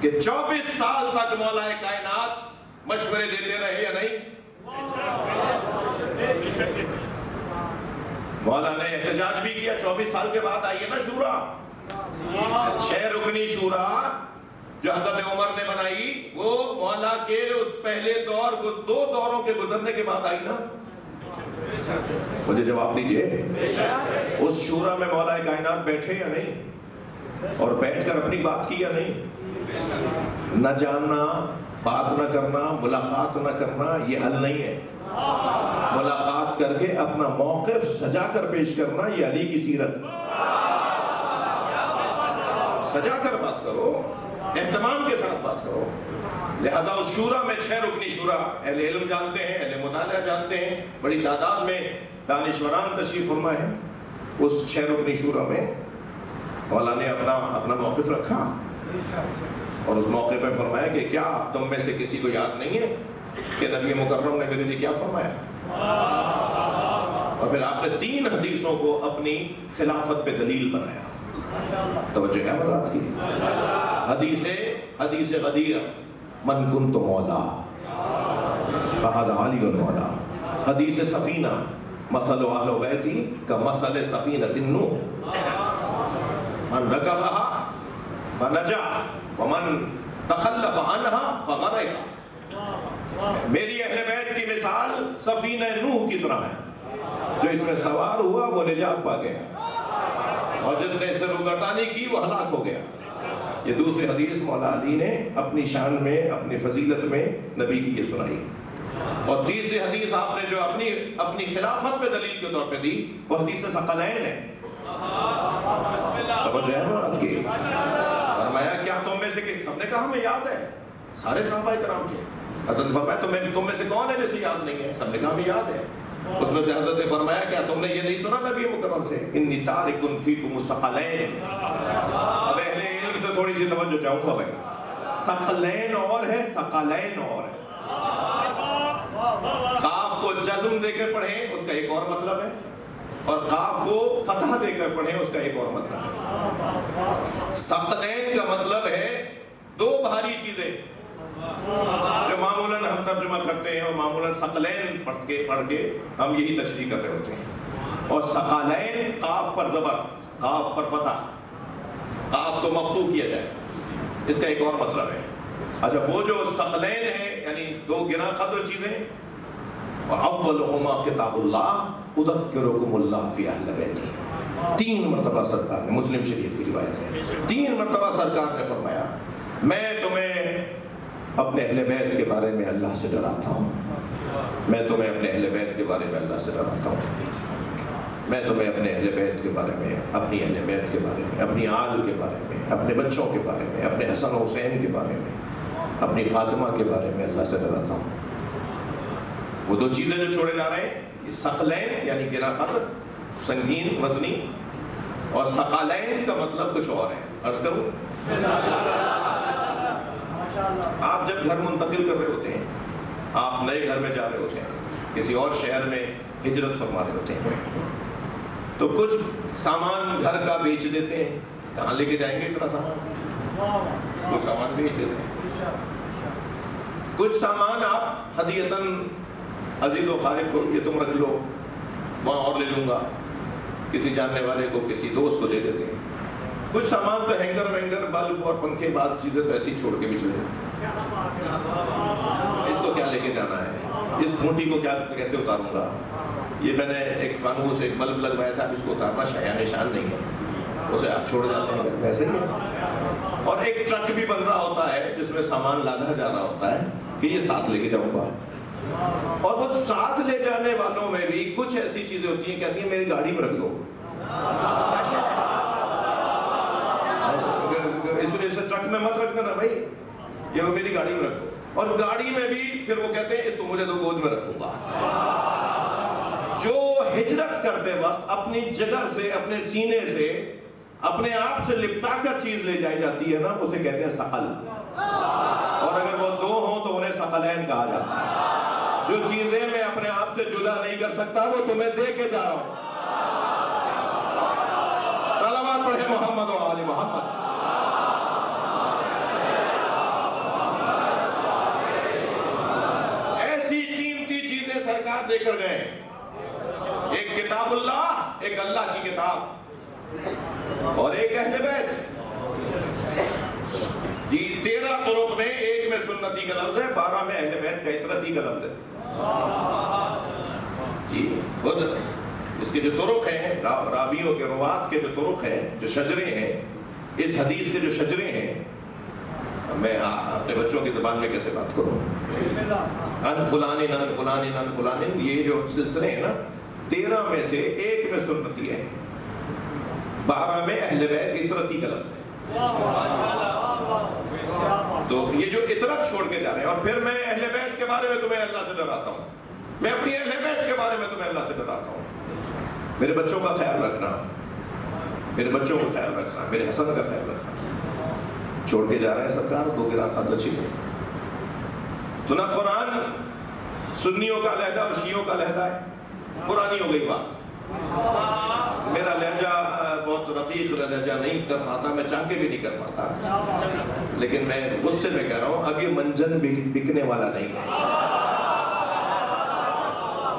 کہ 24 سال تک مولا کائنات مشورے دیتے رہے یا نہیں؟ مولا نے احتجاج بھی کیا، 24 سال کے بعد آئیے نا شورا، 6 رکنی شورا جو حضرت عمر نے بنائی، وہ مولا کے اس پہلے دور 2 دوروں کے گزرنے کے بعد آئی نا۔ مجھے جواب دیجئے، اس شورا میں مولا کائنات بیٹھے یا نہیں؟ اور بیٹھ کر اپنی بات کی یا نہیں؟ نہ جاننا، بات نہ کرنا، ملاقات نہ کرنا یہ حل نہیں ہے۔ ملاقات کر کے اپنا موقف سجا کر پیش کرنا یہ علی کی سیرت۔ سجا کر بات کرو، اہتمام کے ساتھ بات کرو۔ لہذا اس شورا میں 6 رکنی شورا، اہل علم جانتے ہیں، اہل مطالعہ جانتے ہیں، بڑی تعداد میں دانشوران تشریف فرما ہے۔ اس 6 رکنی شورا میں مولا نے اپنا موقف رکھا اور اس موقع پہ فرمایا کہ کیا تم میں سے کسی کو یاد نہیں ہے کہ نبی مکرم نے میرے لیے کیا فرمایا؟ اور پھر آپ نے 3 حدیثوں کو اپنی خلافت پہ دلیل بنایا۔ توجہ ہے بات کی؟ حدیث غدیر، من کنت مولا فہذا علی مولا۔ حدیث سفینہ، مثل اہل بیتی کمثل سفینۃ نوح، من رکبہا فنجا ومن تخلف عنها فغرق۔ میری اہل بیت کی مثال سفینہ نوح کی طرح ہے، جو اس میں سوار ہوا وہ نجات پا گیا اور جس نے اس سے روگردانی کی وہ ہلاک ہو گیا۔ یہ دوسری حدیث مولا علی نے اپنی شان میں، اپنی فضیلت میں نبی کی یہ سنائی۔ اور تیسری حدیث آپ نے جو اپنی خلافت پہ دلیل کے طور پہ دی وہ حدیث ثقلین ہے۔ توجہ ہے بات کی؟ فرمایا کیا تم میں سے کس، ہم نے کہا ہمیں یاد ہے، سارے صحابہ کرام تھے۔ حضرت نے فرمایا تم میں سے کون ہے جسے یاد نہیں ہے؟ سب نے کہا ہمیں یاد ہے۔ اس میں سے حضرت نے فرمایا کیا تم نے یہ نہیں سنا نبی مکرم سے انی تارک فیکم الثقلین؟ اب اہل علم سے تھوڑی سی توجہ چاہوں گا بھائی، ثقلین اور ہے، ثقلین اور ہے۔ قاف کو جزم دے کر پڑھیں اس کا ایک اور مطلب ہے، اور قاف کو فتح دے کر پڑھیں اس کا ایک اور مطلب ہے۔ ثقلین کا مطلب ہے 2 بھاری چیزیں جو معمولاً ہم ترجمہ کرتے ہیں، اور معمولاً ثقلین پڑھ کے ہم یہی تشریح کر رہے ہوتے ہیں۔ اور ثقلین قاف پر زبر، قاف پر فتح، قاف کو مفتوح کیا جائے، اس کا ایک اور مطلب ہے۔ اچھا وہ جو ثقلین ہے یعنی 2 گنا قدر چیزیں، اولہما کتاب اللہ اذکرکم اللہ فی اہل بیتی، 3 مرتبہ سرکار نے، مسلم شریف کی روایت ہے، 3 مرتبہ سرکار نے فرمایا میں تمہیں اپنے اہل بیت کے بارے میں اللہ سے ڈراتا ہوں. میں تمہیں اپنے اہل بیت کے بارے میں اللہ سے ڈراتا ہوں. میں تمہیں اپنے اہل بیت کے بارے میں, اپنی اہل بیت کے بارے میں, اپنی آل کے بارے میں, اپنے بچوں کے بارے میں, اپنے حسن و حسین کے بارے میں, اپنی فاطمہ کے بارے میں اللہ سے ڈراتا ہوں. وہ دو چیزیں جو چھوڑے جا رہے ہیں, یہ ثقلین یعنی گرا خطر, سنگین وزنی, اور ثقلین کا مطلب کچھ اور ہے. عرض کروں, آپ جب گھر منتقل کر رہے ہوتے ہیں, آپ نئے گھر میں جا رہے ہوتے ہیں, کسی اور شہر میں ہجرت فرما رہے ہوتے ہیں, تو کچھ سامان گھر کا بیچ دیتے ہیں. کہاں لے کے جائیں گے اتنا سامان؟ کچھ سامان بیچ دیتے ہیں. کچھ سامان آپ ہدیتاً عزیز و خارج کو, یہ تم رکھ لو, وہاں اور لے لوں گا, کسی جاننے والے کو, کسی دوست کو دے دیتے ہیں. کچھ سامان تو ہینگر وینگر, بلب اور پنکھے, بعض چیزیں تو ایسی چھوڑ کے بھی چلے. اس کو کیا لے کے جانا ہے, اس کھونٹی کو کیا کیسے اتاروں گا, یہ میں نے ایک فانوس ایک بلب لگوایا تھا, اس کو اتارنا شایان نشان نہیں ہے, اسے آپ چھوڑ جاتے ہیں ویسے ہی. اور ایک ٹرک بھی بن رہا ہوتا ہے جس میں سامان لادا جا رہا ہوتا ہے کہ یہ ساتھ لے کے جاؤں گا. اور وہ ساتھ لے جانے والوں میں بھی کچھ ایسی چیزیں ہوتی ہیں, کہتی ہیں میری گاڑی میں رکھ دو, اس لیے سے ٹرک میں مت رکھ دینا بھائی, یہ وہ میری گاڑی میں رکھو. اور گاڑی میں بھی پھر وہ کہتے ہیں اس کو مجھے تو گود میں رکھوں گا. جو ہجرت کرتے وقت اپنی جگہ سے, اپنے سینے سے, اپنے آپ سے لپٹا کر چیز لے جائی جاتی ہے نا, اسے کہتے ہیں ثقل. اور اگر وہ دو ہوں تو انہیں ثقلین کہا جاتا ہے. جو چیزیں میں اپنے آپ سے جدا نہیں کر سکتا وہ تمہیں دے کے جا رہا ہوں. صلوات پڑھے محمد و آل محمد. ایسی قیمتی چیزیں سرکار دے کر گئے, ایک کتاب اللہ, ایک اللہ کی کتاب, اور ایک اہل بیت. جی 13 طرق میں, ایک میں سنتی کا لفظ ہے, 12 میں اہل بیت کا اطرتی کا لفظ ہے. جی خود اس کے جو طرق ہیں, راویوں کے روات کے جو طرق ہیں, جو شجرے ہیں, اس حدیث کے جو شجرے ہیں, میں اپنے بچوں کی زبان میں کیسے بات کروں, ان فلانین ان فلانین ان فلانین, یہ جو سلسلے ہیں نا, 13 میں سے ایک میں سنتی ہے, 12 میں اہل بیت اطرتی کا لفظ ہے. تو یہ جو اطرت چھوڑ کے جا رہے ہیں. اور پھر میں اہل بیت کے بارے میں تمہیں اللہ سے ڈراتا ہوں, میں اپنی اہل بیت کے بارے میں تمہیں اللہ سے ڈراتا ہوں. میرے بچوں کا خیال رکھنا, میرے بچوں کا خیال رکھنا, میرے حسن کا خیال رکھنا. چھوڑ کے جا رہے ہیں سرکار دو گرا خط اچھی ہے. تو نہ قرآن سنیوں کا لہجہ اور شیعوں کا لہجہ ہے, پرانی ہو گئی بات. میرا لہجہ بہت رقیق لہجہ نہیں کر پاتا, میں چاہ کے بھی نہیں کر پاتا, لیکن میں غصے میں کہہ رہا ہوں اب یہ منجن بکنے والا نہیں ہے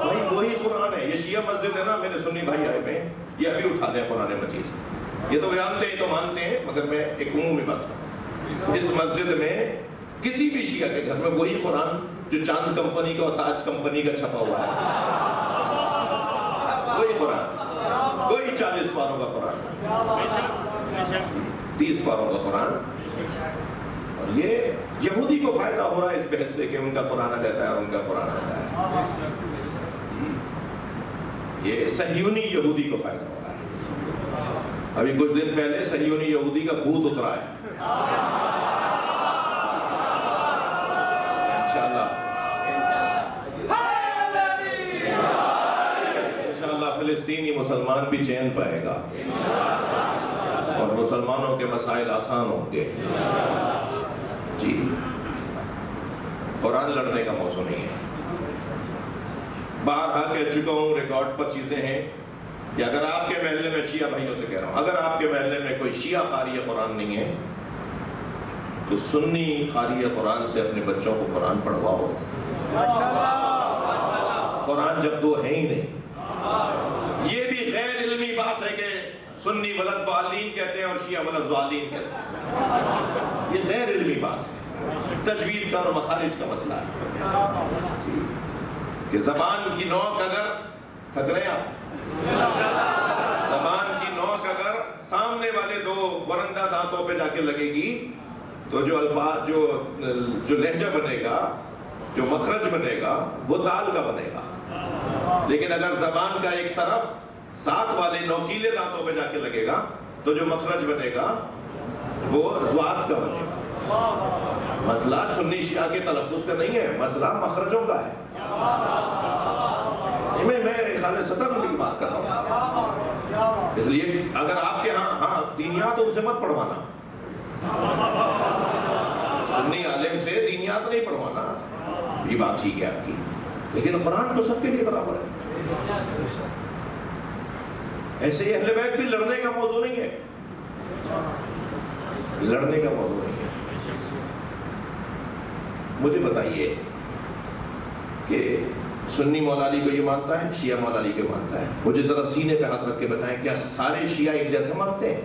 بھائی. وہی قرآن ہے. یہ شیعہ مسجد ہے نا, میرے سنی بھائی آئے میں, یہ ابھی اٹھا دیں قرآن مجید. یہ تو جانتے ہیں, تو مانتے ہیں, مگر میں ایک عمومی بات کروں. اس مسجد میں کسی بھی شیعہ کے گھر میں وہی قرآن جو چاند کمپنی کا اور تاج کمپنی کا چھپا ہوا ہے, وہی قرآن, کوئی 40 پاروں کا قرآن, 30 پاروں کا قرآن. اور یہ یہودی کو فائدہ ہو رہا ہے اس بحث سے کہ ان کا قرآن رہتا ہے اور ان کا قرآن رہتا ہے. یہ صہیونی یہودی کو فائدہ ہو رہا ہے. ابھی کچھ دن پہلے صہیونی یہودی کا بھوت اترا ہے. انشاءاللہ فلسطینی مسلمان بھی چین پائے گا اور مسلمانوں کے مسائل آسان ہوں گے. جی قرآن لڑنے کا موضوع نہیں ہے. باہر کہہ چکا ہوں, ریکارڈ پر چیزیں ہیں کہ اگر آپ کے محلے میں, شیعہ بھائیوں سے کہہ رہا ہوں, اگر آپ کے محلے میں کوئی شیعہ قاری قرآن نہیں ہے تو سنی قاری قرآن سے اپنے بچوں کو قرآن پڑھواؤ. قرآن جب دو ہیں ہی نہیں. یہ بھی غیر علمی بات ہے کہ سنی ولد ضالین کہتے ہیں اور شیعہ ولد ضالین کہتے ہیں. یہ غیر علمی بات ہے, تجوید کا اور مخارج کا مسئلہ ہے کہ زبان کی نوک اگر تھک رہے ہیں آپ, زبان کی نوک اگر سامنے والے دو ورندہ دانتوں پہ جا کے لگے گی تو جو الفاظ جو لہجہ بنے گا، جو مخرج بنے گا، وہ دال کا بنے گا. لیکن اگر زبان کا ایک طرف ساتھ والے نوکیلے دانتوں پہ جا کے لگے گا تو جو مخرج بنے گا وہ ضاد کا بنے گا. مسئلہ سنی شیعہ کے تلفظ کا نہیں ہے، مسئلہ مخرجوں کا ہے. میں خالد ستر کی بات کر رہا ہوں. اس لیے اگر آپ کے ہاں دینیات ان سے مت پڑھوانا، سنی عالم سے دینیات نہیں پڑھوانا، یہ بات ٹھیک ہے آپ کی، لیکن قرآن تو سب کے لیے برابر ہے. ایسے ہی اہل بیت بھی لڑنے کا موضوع نہیں ہے، لڑنے کا موضوع نہیں ہے. مجھے بتائیے کہ سنی مولا علی کو یہ مانتا ہے، شیعہ مولا علی کو مانتا ہے. مجھے ذرا سینے پہ ہاتھ رکھ کے بتائیں کیا سارے شیعہ ایک جیسے مانتے ہیں؟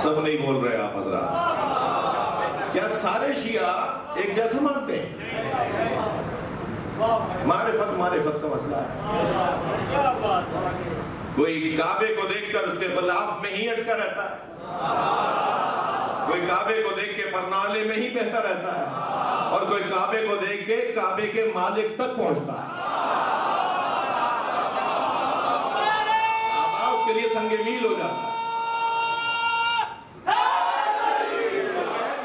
سب نہیں بول رہے آپ حضرات. کیا سارے شیعہ ایک جیسے مانتے ہیں؟ معرفت کا مسئلہ ہے. کوئی کعبے کو دیکھ کر اس کے غلاف میں ہی اٹکا رہتا ہے، کوئی کعبے کو دیکھ کے پرنالے میں ہی بہتا رہتا ہے، اور کوئی کعبے کو دیکھ کے کعبے کے مالک تک پہنچتا ہے. اس کے لیے سنگ میل ہو جاتا ہے.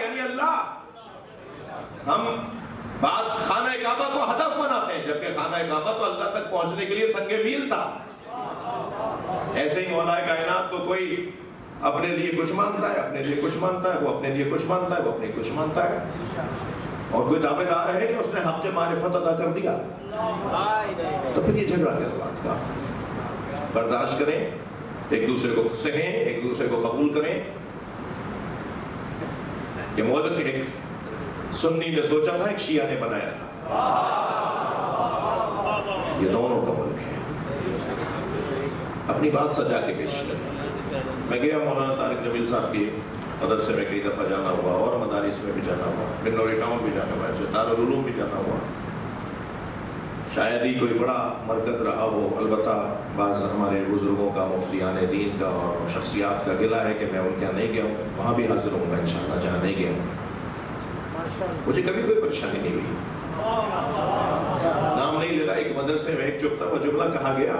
یعنی اللہ، ہم بعض خانہ کعبہ کو ہدف بناتے ہیں، جبکہ خانہ کعبہ تو اللہ تک پہنچنے کے لیے سنگ میل تھا. ایسے ہی مولا کائنات کو کوئی اپنے لیے کچھ مانتا ہے، اپنے لیے کچھ مانتا ہے، وہ اپنے لیے کچھ مانتا ہے، وہ اپنے کچھ مانتا ہے، اور کوئی دعوے دار ہے کہ اس نے حق معرفت ادا کر دیا. تو پھر یہ جھگڑا کس بات کا؟ برداشت کریں، ایک دوسرے کو سہیں، ایک دوسرے کو قبول کریں. یہ مولد ایک سنی نے سوچا تھا، ایک شیعہ نے بنایا تھا. یہ دونوں کا ملک ہے. اپنی بات سجا کے پیش کریں. میں گیا مولانا طارق جمیل صاحب کے مدرسے میں کئی دفعہ جانا ہوا، اور مدارس میں بھی جانا ہوا، بنوری ٹاؤن بھی جانا ہوا، دارالعلوم بھی جانا ہوا. شاید ہی کوئی بڑا مرکز رہا ہو. البتہ بعض ہمارے بزرگوں کا، مفتیان دین کا اور شخصیات کا گلہ ہے کہ میں ان کے یہاں نہیں گیا ہوں. وہاں بھی حاضر ہوں گا انشاءاللہ جہاں نہیں گیا ہوں. مجھے کبھی کوئی پریشانی نہیں ہوئی. نام نہیں لے رہا. ایک مدرسے میں ایک چپتا ہوا جملہ کہا گیا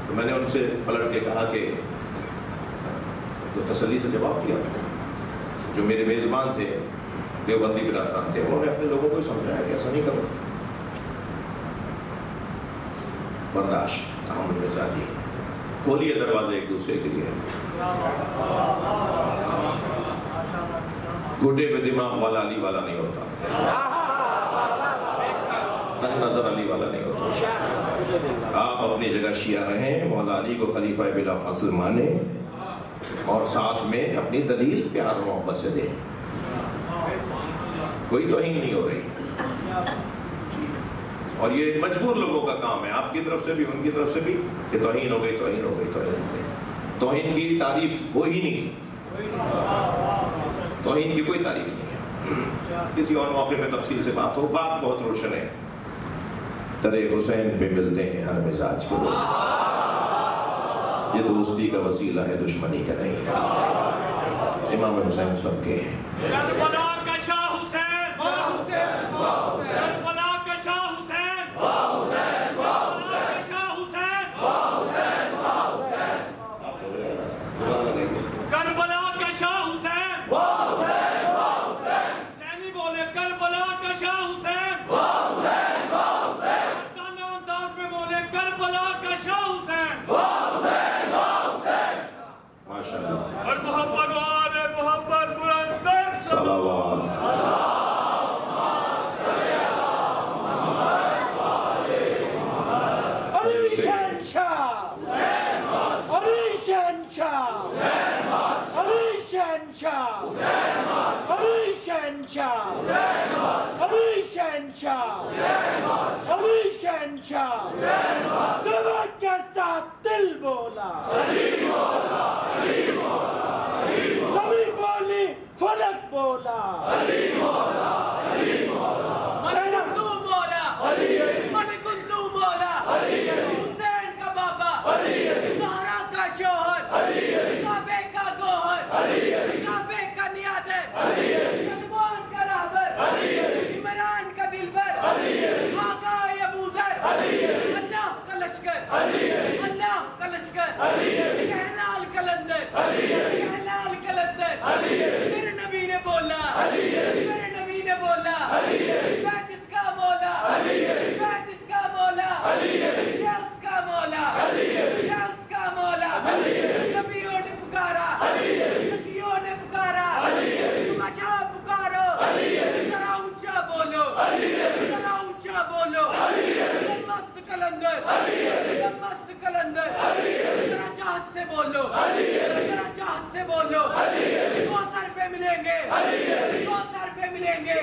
تو میں نے ان سے پلٹ کے کہا کہ تو تسلی سے جواب دیا. جو میرے میزبان تھے، دیوبندی برادران تھے، انہوں نے اپنے لوگوں کو سمجھایا کہ ایسا نہیں کرو. برداشت، تحمل مزاجی. کھولیے دروازے ایک دوسرے کے لیے. گھٹے پہ دماغ والا علی والا نہیں ہوتا، تنگ نظر علی والا نہیں ہوتا. آپ اپنی جگہ شیعہ رہیں، مولا علی کو خلیفہ بلا فصل مانیں، اور ساتھ میں اپنی دلیل پیار و محبت سے دیں. کوئی توہین نہیں ہو رہی. اور یہ مجبور لوگوں کا کام ہے، آپ کی طرف سے بھی ان کی طرف سے بھی، کہ توہین ہو گئی، توہین ہو گئی، توہین ہو گئی. توہین کی تعریف ہو ہی نہیں. توہین کی کوئی تعریف نہیں ہے. کسی اور موقع میں تفصیل سے بات ہو. بات بہت روشن ہے. درے حسین پہ ملتے ہیں ہر مزاج کے لوگ. یہ دوستی کا وسیلہ ہے، دشمنی کا نہیں. امام حسین سب کے ہیں. کربلا کا شاہ حسین، کربلا کا شاہ حسین، کربلا کا شاہ حسین، کربلا کا شاہ حسین. حسینی بولے کربلا کا شاہ حسین. مردانہ انداز میں بولے کربلا کا شاہ حسین. ماشاءاللہ. اور محمد والے محمد بلند صلوات. علی شہنشاہ، علی شہنشاہ، علی شہنشاہ، علی شہنشاہ، علی شہنشاہ، علی شہنشاہ. زبان کے ساتھ دل بولا، زمین بولی، فلک بولا. حسین کا بابا، زہرا کا شوہر،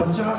50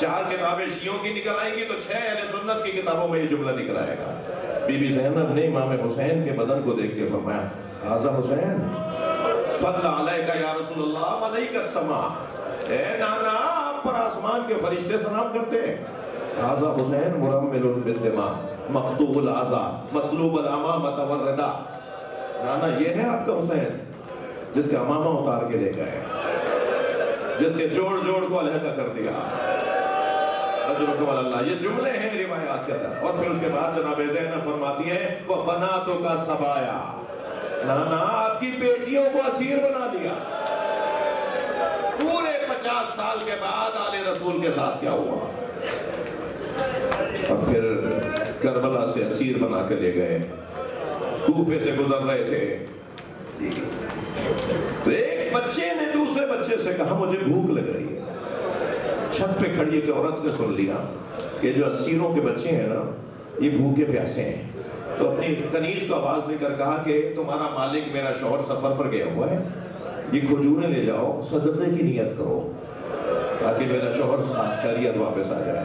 4 کتابیں شیعوں کی نکل آئیں گی تو 6 اہل سنت کی کتابوں میں یہ جملہ نکل آئے گا۔ بی بی زینب نے امام حسین کے بدن کو دیکھ کے فرمایا ھذا حسین صلی علیکہ یا رسول اللہ علیکہ السماء، اے نانا آپ پر آسمان کے فرشتے سلام کرتے ہیں۔ ھذا حسین مرمل بالدماء مقطوع الاعضاء مسلوب الامامۃ والرداء، نانا یہ ہے آپ کا حسین جس کا امامہ اتار کے لے گئے، جس کے جوڑ جوڑ کو علیحدہ کر دیا۔ اجرکم اللہ، یہ جملے ہیں روایات کے اندر۔ اور پھر اس کے بعد جناب زینب فرماتی ہیں وہ بناتوں کا سبایا، نانا آپ کی بیٹیوں کو اسیر بنا دیا۔ پورے 50 سال کے بعد آل رسول کے ساتھ کیا ہوا؟ اور پھر کربلا سے اسیر بنا کے لے گئے، کوفے سے گزر رہے تھے تو ایک بچے نے دوسرے بچے سے کہا مجھے بھوک لگ رہی ہے۔ چھت پہ کھڑی ایک عورت نے سن لیا کہ جو اسیروں کے بچے ہیں نا یہ بھوکے پیاسے ہیں، تو اپنی کنیز کو آواز دے کر کہا کہ تمہارا مالک میرا شوہر سفر پر گیا ہوا ہے، یہ کھجوریں لے جاؤ، صدقے کی نیت کرو تاکہ میرا شوہر ساتھ خیریت واپس آ جائے۔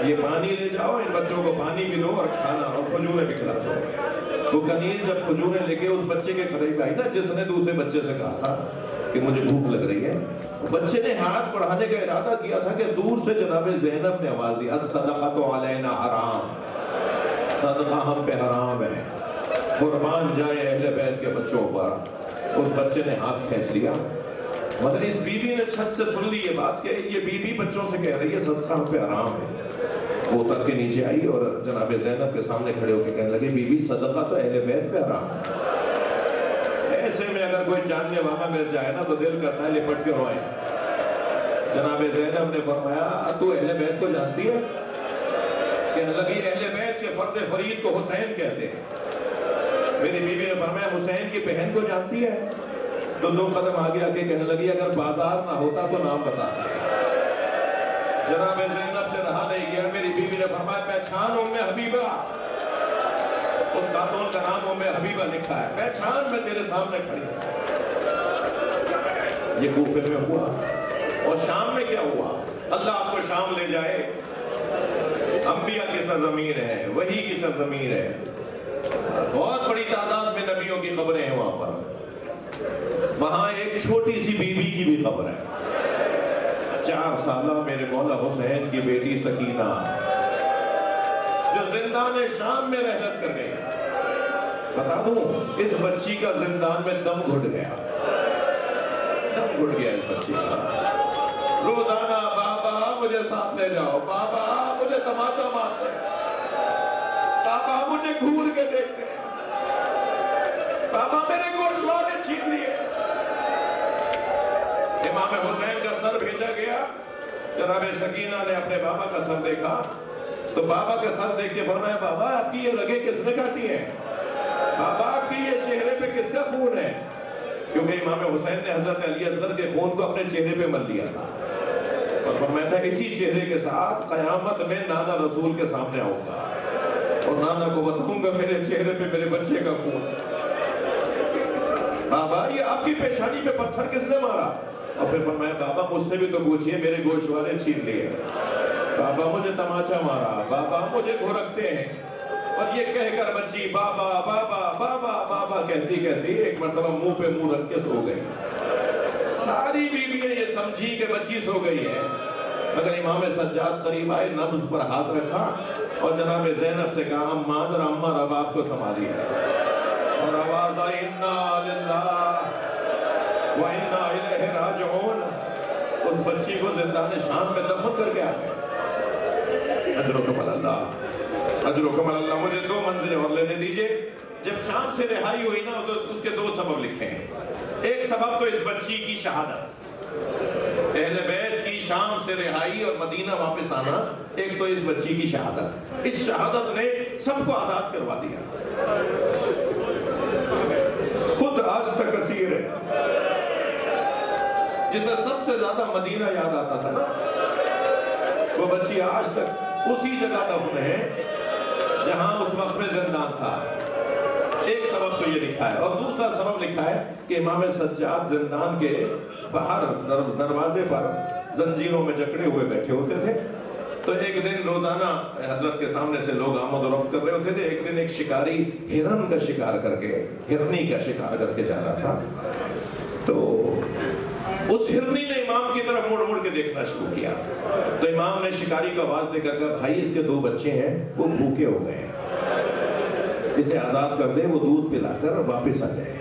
یہ پانی لے جاؤ، ان بچوں کو پانی بھی دو اور کھانا اور کھجوریں بھی کھلا دو۔ تو کنیز جب کھجوریں لے کے اس بچے کے قریب آئی نا جس نے دوسرے بچے سے کہا تھا کہ مجھے بھوک لگ رہی ہے، بچے نے ہاتھ بڑھانے کا ارادہ کیا تھا کہ دور سے جناب زینب نے آواز دی الصدقۃ علینا حرام، صدقہ ہم پہ حرام ہے، قربان جائیں اہل بیت کے بچوں پر۔ اس بچے نے ہاتھ کھینچ لیا، مگر اس بی بی نے چھت سے سن لی یہ بات کہ یہ بی بی بچوں سے کہہ رہی ہے صدقہ ہم پہ حرام ہے۔ وہ اتر کے نیچے آئی اور جناب زینب کے سامنے کھڑے ہو کے کہنے لگے بی بی صدقہ تو اہل بیت پہ حرام ہے۔ ایسے میں اگر کوئی جاننے والا مل جائے نا تو دل کرتا ہے لپٹ کے روئیں۔ جناب زینب نے فرمایا تو اہل بیت کو جانتی ہے؟ کہنے لگی اہل بیت کے فرد فرید کو حسین کہتے ہیں۔ میری بیوی نے فرمایا حسین کی بہن کو جانتی ہے؟ تو 2 قدم آگے آگے کہنے لگی اگر بازار نہ ہوتا تو نام بتاتا ہے۔ جناب زینب سے رہا نہیں گیا، میری بیوی نے فرمایا پہچان ام حبیبہ، اس خاتون کا نام ام حبیبہ لکھا ہے، پہچان میں تیرے سامنے کھڑی ہوں۔ یہ کوفے میں ہوا اور شام میں کیا ہوا؟ اللہ آپ کو شام لے جائے، انبیاء کی سرزمین ہے، وحی کی سرزمین ہے، بہت بڑی تعداد میں نبیوں کی قبریں ہیں وہاں پر۔ وہاں ایک چھوٹی سی بی بی کی بھی قبر ہے، 4 سالہ میرے مولا حسین کی بیٹی سکینہ جو زندان شام میں رحلت کر گئی۔ بتا دوں اس بچی کا زندان میں دم گھٹ گیا، دم گھٹ گیا اس بچی کا۔ روزانہ بابا مجھے ساتھ لے جاؤ، بابا مجھے تماچا مارتے ہیں، بابا مجھے گھور کے دیکھتے ہیں، بابا میرے گوشوارے چھین لیے۔ امام حسین کا سر بھیجا گیا، جناب سکینہ نے اپنے بابا کا سر دیکھا تو بابا کا سر دیکھ کے فرمایا بابا آپ کی یہ رگیں کس نے کاٹی ہیں؟ بابا آپ کی یہ چہرے پہ کس کا خون ہے؟ کیونکہ امام حسین نے حضرت علی اصغر کے خون کو اپنے چہرے پہ مل لیا تھا اور فرمایا تھا اسی چہرے کے ساتھ قیامت میں نانا رسول کے سامنے آؤں گا اور نانا کو بتاؤں گا میرے چہرے پہ میرے بچے کا خون۔ بابا یہ آپ کی پیشانی پہ پتھر کس نے مارا؟ اور پھر فرمایا بابا مجھ سے بھی تو پوچھئے میرے گوشوارے چھین لیے، بابا مجھے تماچا مارا، بابا مجھے گھرکتے ہیں۔ اور یہ کہہ کر بچی بابا بابا بابا بابا کہتی کہتی ایک مرتبہ منہ پہ منہ رکھ کے سو گئی۔ ساری بیویاں یہ سمجھی کہ بچی سو گئی ہے، مگر امام سجاد قریب آئے، نبض پر ہاتھ رکھا اور جناب زینب سے کہا اماں ذرا اماں رباب کو سنبھالی ہے، اور آواز آئی انا للہ و انا الیہ راجعون۔ اس بچی کو زندان شام میں دفن کر کے آ گئے۔ اجرکم اللہ، اجرکم اللہ۔ مجھے 2 منزلیں اور لینے دیجئے۔ جب شام سے رہائی ہوئی نا تو اس کے 2 سبب لکھے ہیں۔ ایک سبب تو اس بچی کی شہادت، اہل بیت کی شام سے رہائی اور مدینہ واپس آنا، ایک تو اس بچی کی شہادت، اس شہادت نے سب کو آزاد کروا دیا۔ خود آج تک اسیر ہے، جسے سب سے زیادہ مدینہ یاد آتا تھا نا، وہ بچی آج تک اسی جگہ دفن ہے جہاں اس وقت میں زندان تھا۔ ایک سبب تو یہ لکھا ہے، اور دوسرا سبب لکھا ہے کہ امام سجاد زندان کے باہر دروازے پر زنجیروں میں جکڑے ہوئے بیٹھے ہوتے تھے. تو ایک دن روزانہ حضرت کے سامنے سے لوگ آمد و رفت کر رہے ہوتے تھے. ایک دن ایک شکاری ہرن کا شکار کر کے، ہرنی کا شکار کر کے جا رہا تھا. تو اس ہرنی نے امام کی طرف مڑ مڑ کے دیکھنا شروع کیا. تو امام نے شکاری کو آواز دے کر کہا بھائی اس کے 2 بچے ہیں، وہ بھوکے ہو گئے ہیں، اسے آزاد کر دے، وہ دودھ پلا کر واپس آ جائے.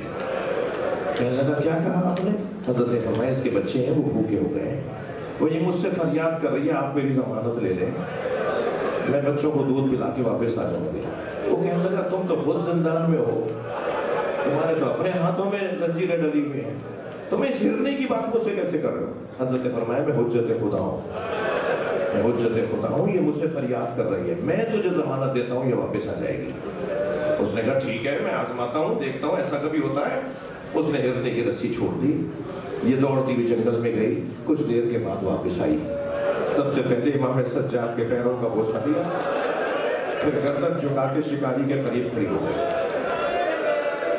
کہنے لگا کیا کہا آپ نے؟ حضرت نے فرمایا اس کے بچے ہیں، وہ بھوکے ہو گئے ہیں، وہ یہ مجھ سے فریاد کر رہی ہے آپ میری ضمانت لے لیں، میں بچوں کو دودھ پلا کے واپس آ جاؤں گی. وہ کہنے لگا تم تو خود زندان میں ہو، تمہارے تو اپنے ہاتھوں میں زنجیریں ڈلی ہوئی ہیں، تم اس ہرنی کی بات مجھ سے کیسے کر رہے ہو؟ حضرت نے فرمایا میں حجت خدا ہوں، میں حجت خدا ہوں، یہ مجھ سے فریاد کر رہی ہے، میں تجھے ضمانت دیتا ہوں یہ واپس آ جائے گی. اس نے کہا ٹھیک ہے میں آزماتا ہوں، دیکھتا ہوں ایسا کبھی ہوتا ہے. اس نے ہرنی کی رسی چھوڑ دی، یہ دوڑتی ہوئی جنگل میں گئی، کچھ دیر کے بعد واپس آئی. سب سے پہلے امام سجاد کے پیروں کا بوسہ دیا، پھر گردن جھکا کے شکاری کے قریب کھڑی ہو گئی.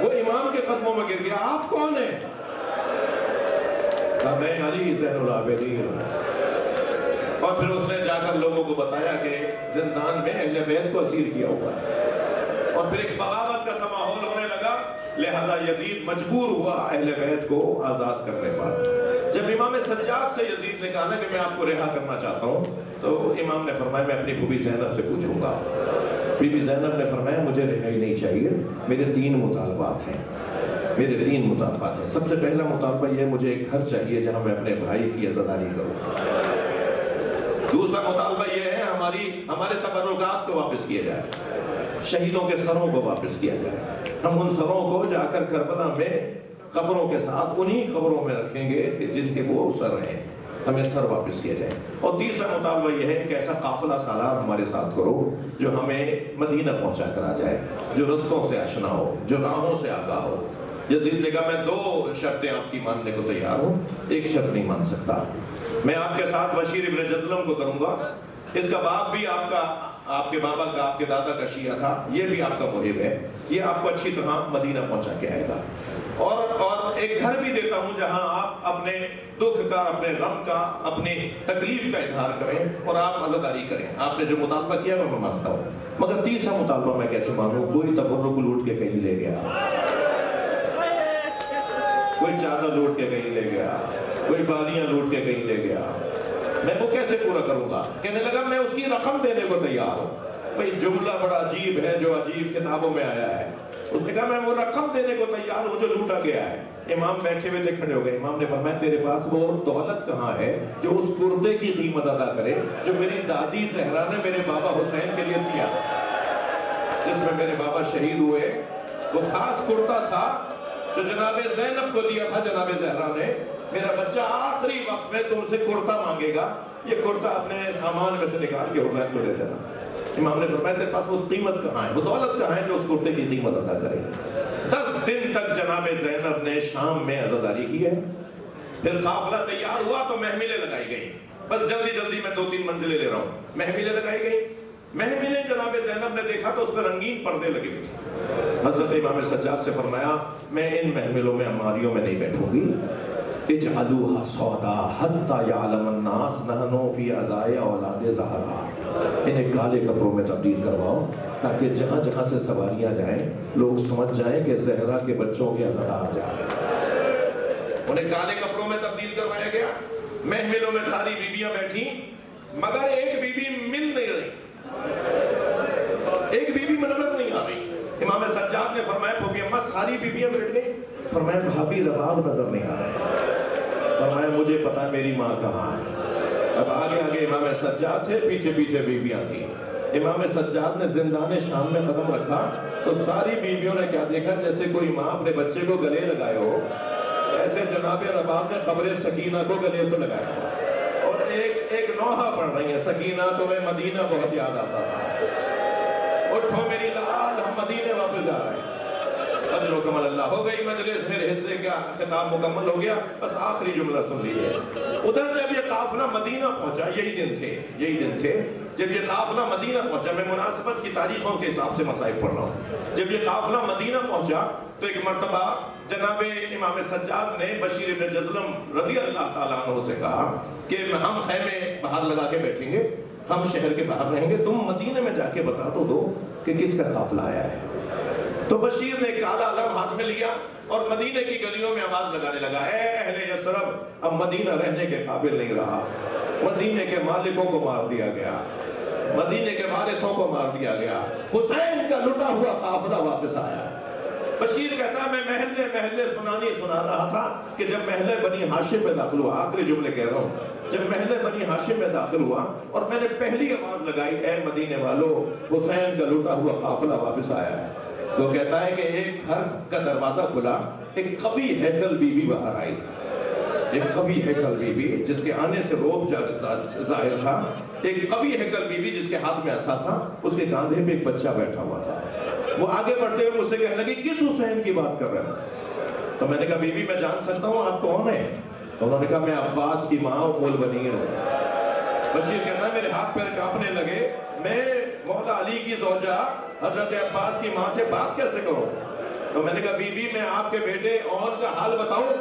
وہ امام کے قدموں میں گر گیا. آپ کون ہیں؟ کہا میں علی زین العابدین. اور پھر اس نے جا کر لوگوں کو بتایا کہ زندان میں اہل بیت کو اسیر کیا ہوا ہے. اور پھر ایک بغاوت کا سا ماحول ہونے لگا، لہذا یزید مجبور ہوا اہل بیت کو آزاد کرنے پر. جب امام سجاد سے یزید نے کہا کہ میں آپ کو رہا کرنا چاہتا ہوں، تو امام نے فرمایا میں اپنی بی بی زینب سے پوچھوں گا. بی بی زینب نے فرمایا مجھے رہائی نہیں چاہیے، میرے 3 مطالبات ہیں، میرے 3 مطالبات ہیں. سب سے پہلا مطالبہ یہ مجھے ایک گھر چاہیے جہاں میں اپنے بھائی کی عزاداری کروں. دوسرا مطالبہ یہ ہے ہمارے تبرکات کو واپس کیا جائے، شہیدوں کے سروں کو واپس کیا جائے. ہم ان سروں کو جا کر کربلا میں قبروں کے ساتھ انہی قبروں میں رکھیں گے کہ جن کے وہ سر ہیں، ہمیں سر واپس کیا جائے. اور تیسرا مطالبہ یہ ہے کہ ایسا قافلہ سالار ہمارے ساتھ کرو جو ہمیں مدینہ پہنچا کر آ جائے، جو رستوں سے آشنا ہو، جو راہوں سے آگاہ ہو. یزید نے کہا میں 2 شرطیں آپ کی ماننے کو تیار ہوں، ایک شرط نہیں مان سکتا. میں آپ کے ساتھ بشیر ابن جزلم کو کروں گا، اس کا باپ بھی آپ کے بابا کا، آپ کے دادا کا شیعہ تھا، یہ بھی آپ کا محب ہے، یہ آپ کو اچھی طرح مدینہ پہنچا کے آئے گا. اور ایک گھر بھی دیتا ہوں جہاں آپ اپنے دکھ کا، اپنے غم کا، اپنی تکلیف کا اظہار کریں اور آپ عزاداری کریں. آپ نے جو مطالبہ کیا میں مانتا ہوں، مگر تیسرا مطالبہ میں کیسے مانوں؟ کوئی تبرک لوٹ کے کہیں لے گیا، کوئی چادر لوٹ کے کہیں لے گیا، کوئی بالیاں لوٹ کے کہیں لے گیا، میں وہ کیسے پورا کروں گا؟ کہنے لگا میں اس کی رقم دینے کو تیار ہوں. بھئی جملہ بڑا عجیب ہے جو عجیب کتابوں میں آیا ہے. اس نے کہا میں وہ رقم دینے کو تیار ہوں جو لوٹا گیا ہے. امام بیٹھے ہوئے تھے، کھڑے ہو گئے. امام نے فرمایا تیرے پاس وہ دولت کہاں ہے جو اس کردے کی قیمت ادا کرے جو میری دادی زہرا نے میرے بابا حسین کے لیے سیا، جس میں میرے بابا شہید ہوئے. وہ خاص کرتا تھا جو جناب زینب کو دیا تھا جناب زہرا نے. میرا بچہ آخری وقت میں تم سے کرتا مانگے گا، یہ کرتا اپنے سامان میں سے نکال کے حسین کو دے دینا. امام نے فرمایا تیرے پاس وہ قیمت کہاں ہے، وہ دولت کہاں ہے جو اس کرتے کی قیمت ادا کرے. 10 دن تک جناب زینب نے شام میں عزاداری کی ہے. پھر قافلہ تیار ہوا تو محملیں لگائی گئی. بس جلدی میں 2-3 منزلیں لے رہا ہوں. محملیں لگائی گئی. محملیں جناب زینب نے دیکھا تو اس پر رنگین پردے لگے ہوئے تھے. حضرت امام سجاد سے فرمایا میں ان محملوں میں عماریوں میں نہیں بیٹھوں گی. اجعلوها سودا حتی یعلم الناس نحن فی عزائے اولاد زہرا. انہیں کالے کپڑوں میں تبدیل کرواؤ تاکہ جہاں جہاں سے سواریاں جائیں لوگ سمجھ جائیں کہ زہرا کے بچوں کے عزادار جا رہے ہیں. انہیں کالے کپڑوں میں تبدیل کروایا گیا. محملوں میں ساری بیویاں بیٹھی مگر ایک بیوی مل نہیں رہی، ایک بیوی نظر نہیں آ رہی. امام سجاد نے فرمایا پھوپھی اماں ساری بیویاں بیٹھ گئی. فرمایا بھابھی رباب نظر نہیں آ رہے. فرمایا مجھے پتا میری ماں کہاں ہے. اب آگے امام سجاد تھے، پیچھے بیویاں تھیں. امام سجاد نے زندان شام میں قدم رکھا تو ساری بیویوں نے کیا دیکھا، جیسے کوئی ماں اپنے بچے کو گلے لگائے ہو، ایسے جناب رباب نے خبر سکینہ کو گلے سے لگایا اور ایک نوحہ پڑھ رہی ہیں، سکینہ تمہیں مدینہ بہت یاد آتا تھا، اٹھو میری لال ہم مدینے واپس جا رہے ہیں. اجر و کمال اللہ. ہو گئی مجلس، میرے حصے کا خطاب مکمل ہو گیا. بس آخری جملہ سن لیجیے. ادھر جب یہ قافلہ مدینہ پہنچا، یہی دن تھے جب یہ قافلہ مدینہ پہنچا. میں مناسبت کی تاریخوں کے حساب سے مصائب پڑھ رہا ہوں. جب یہ قافلہ مدینہ پہنچا تو ایک مرتبہ جناب امام سجاد نے بشیر ابن جزلم رضی اللہ تعالیٰ عنہ سے کہا کہ ہم خیمے باہر لگا کے بیٹھیں گے، ہم شہر کے باہر رہیں گے، تم مدینے میں جا کے بتا تو دو کہ کس کا قافلہ آیا ہے۔ تو بشیر نے کالا علم ہاتھ میں لیا اور مدینے کی گلیوں میں آواز لگانے لگا، اے اہل یثرب، اب مدینہ رہنے کے قابل نہیں رہا، مدینے کے مالکوں کو مار دیا گیا، مدینے کے وارثوں کو مار دیا گیا، حسین کا لٹا ہوا قافلہ واپس آیا۔ بشیر کہتا ہے میں محلے محلے سنا رہا تھا کہ جب محلے بنی ہاشم میں داخل ہوا، آخری جملے کہہ رہا ہوں، جب محلے بنی ہاشم میں داخل ہوا اور میں نے پہلی آواز لگائی، اے مدینے والو، حسین کا لٹا ہوا قافلہ واپس آیا ہے، تو کہتا ہے کہ ایک گھر کا دروازہ کھلا، ایک قوی ہیکل بی بی باہر آئی، ایک قوی ہیکل بی بی جس کے آنے سے روب ظاہر تھا، ایک قوی ہیکل بی بی جس کے ہاتھ میں عصا تھا، اس کے کاندھے پہ ایک بچہ بیٹھا ہوا تھا۔ وہ آگے بڑھتے ہوئے مجھ سے کہنے لگی کس حسین کی بات کر رہے ہیں؟ تو میں نے کہا بی بی میں جان سکتا ہوں آپ کون ہیں؟ تو انہوں نے کہا میں عباس کی ماں ام البنین ہوں۔ بشیر کہتا ہے میرے ہاتھ پیر کانپنے لگے، میں مولا علی کی زوجہ حضرت عباس کی ماں سے بات کیسے کروں؟ تو میں نے کہا بی بی میں آپ کے بیٹے عمر کا حال بتاؤں؟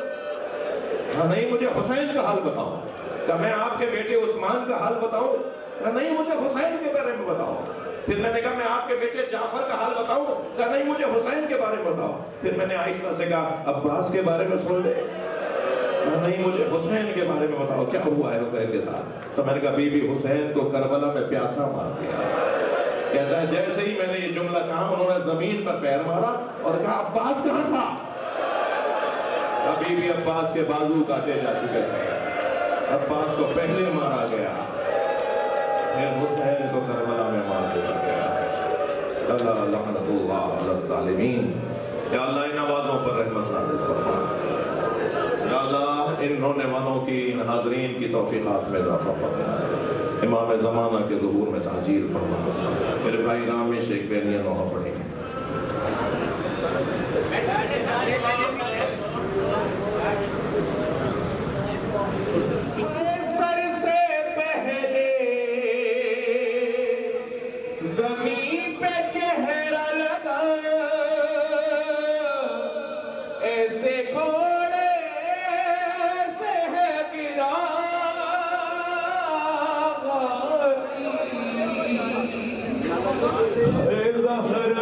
کہا نہیں مجھے حسین کا حال بتاؤ۔ کہا میں آپ کے بیٹے عثمان کا حال بتاؤں؟ کہا نہیں مجھے حسین کے بارے میں بتاؤ۔ پھر میں نے کہا میں آپ کے بیٹے جعفر کا حال بتاؤں؟ کہا نہیں مجھے حسین کے بارے میں بتاؤ۔ پھر میں نے آہستہ سے کہا عباس کے بارے میں سن لے۔ کہا نہیں مجھے حسین کے بارے میں بتاؤ کیا ہوا ہے حسین کے ساتھ؟ تو میں نے کہا بی بی حسین کو کربلا میں پیاسا مار دیا۔ کہتا ہے جیسے ہی میں نے یہ جملہ کہا انہوں نے زمین پر پیر مارا اور کہا عباس کہاں تھا؟ ابھی بھی عباس کے بازو کاٹے جا چکے تھے، عباس کو پہلے مارا گیا، پھر حسین کو کربلا میں مار دیا گیا۔ اللہ لعنت اللہ علی الظالمین۔ یا اللہ ان آوازوں پر رحمت نازل فرما، یا اللہ ان رونے والوں کی، ان حاضرین کی توفیقات میں اضافہ فرما، امام زمانہ کے ظہور میں تاجیل فرما۔ میرے بھائی رامی شیخ بینیہ نوحہ پڑھیں۔ سر سے پہلے زمین پہ چہرہ لگا، ایسے گھوڑے سے ہے گرا، زہرا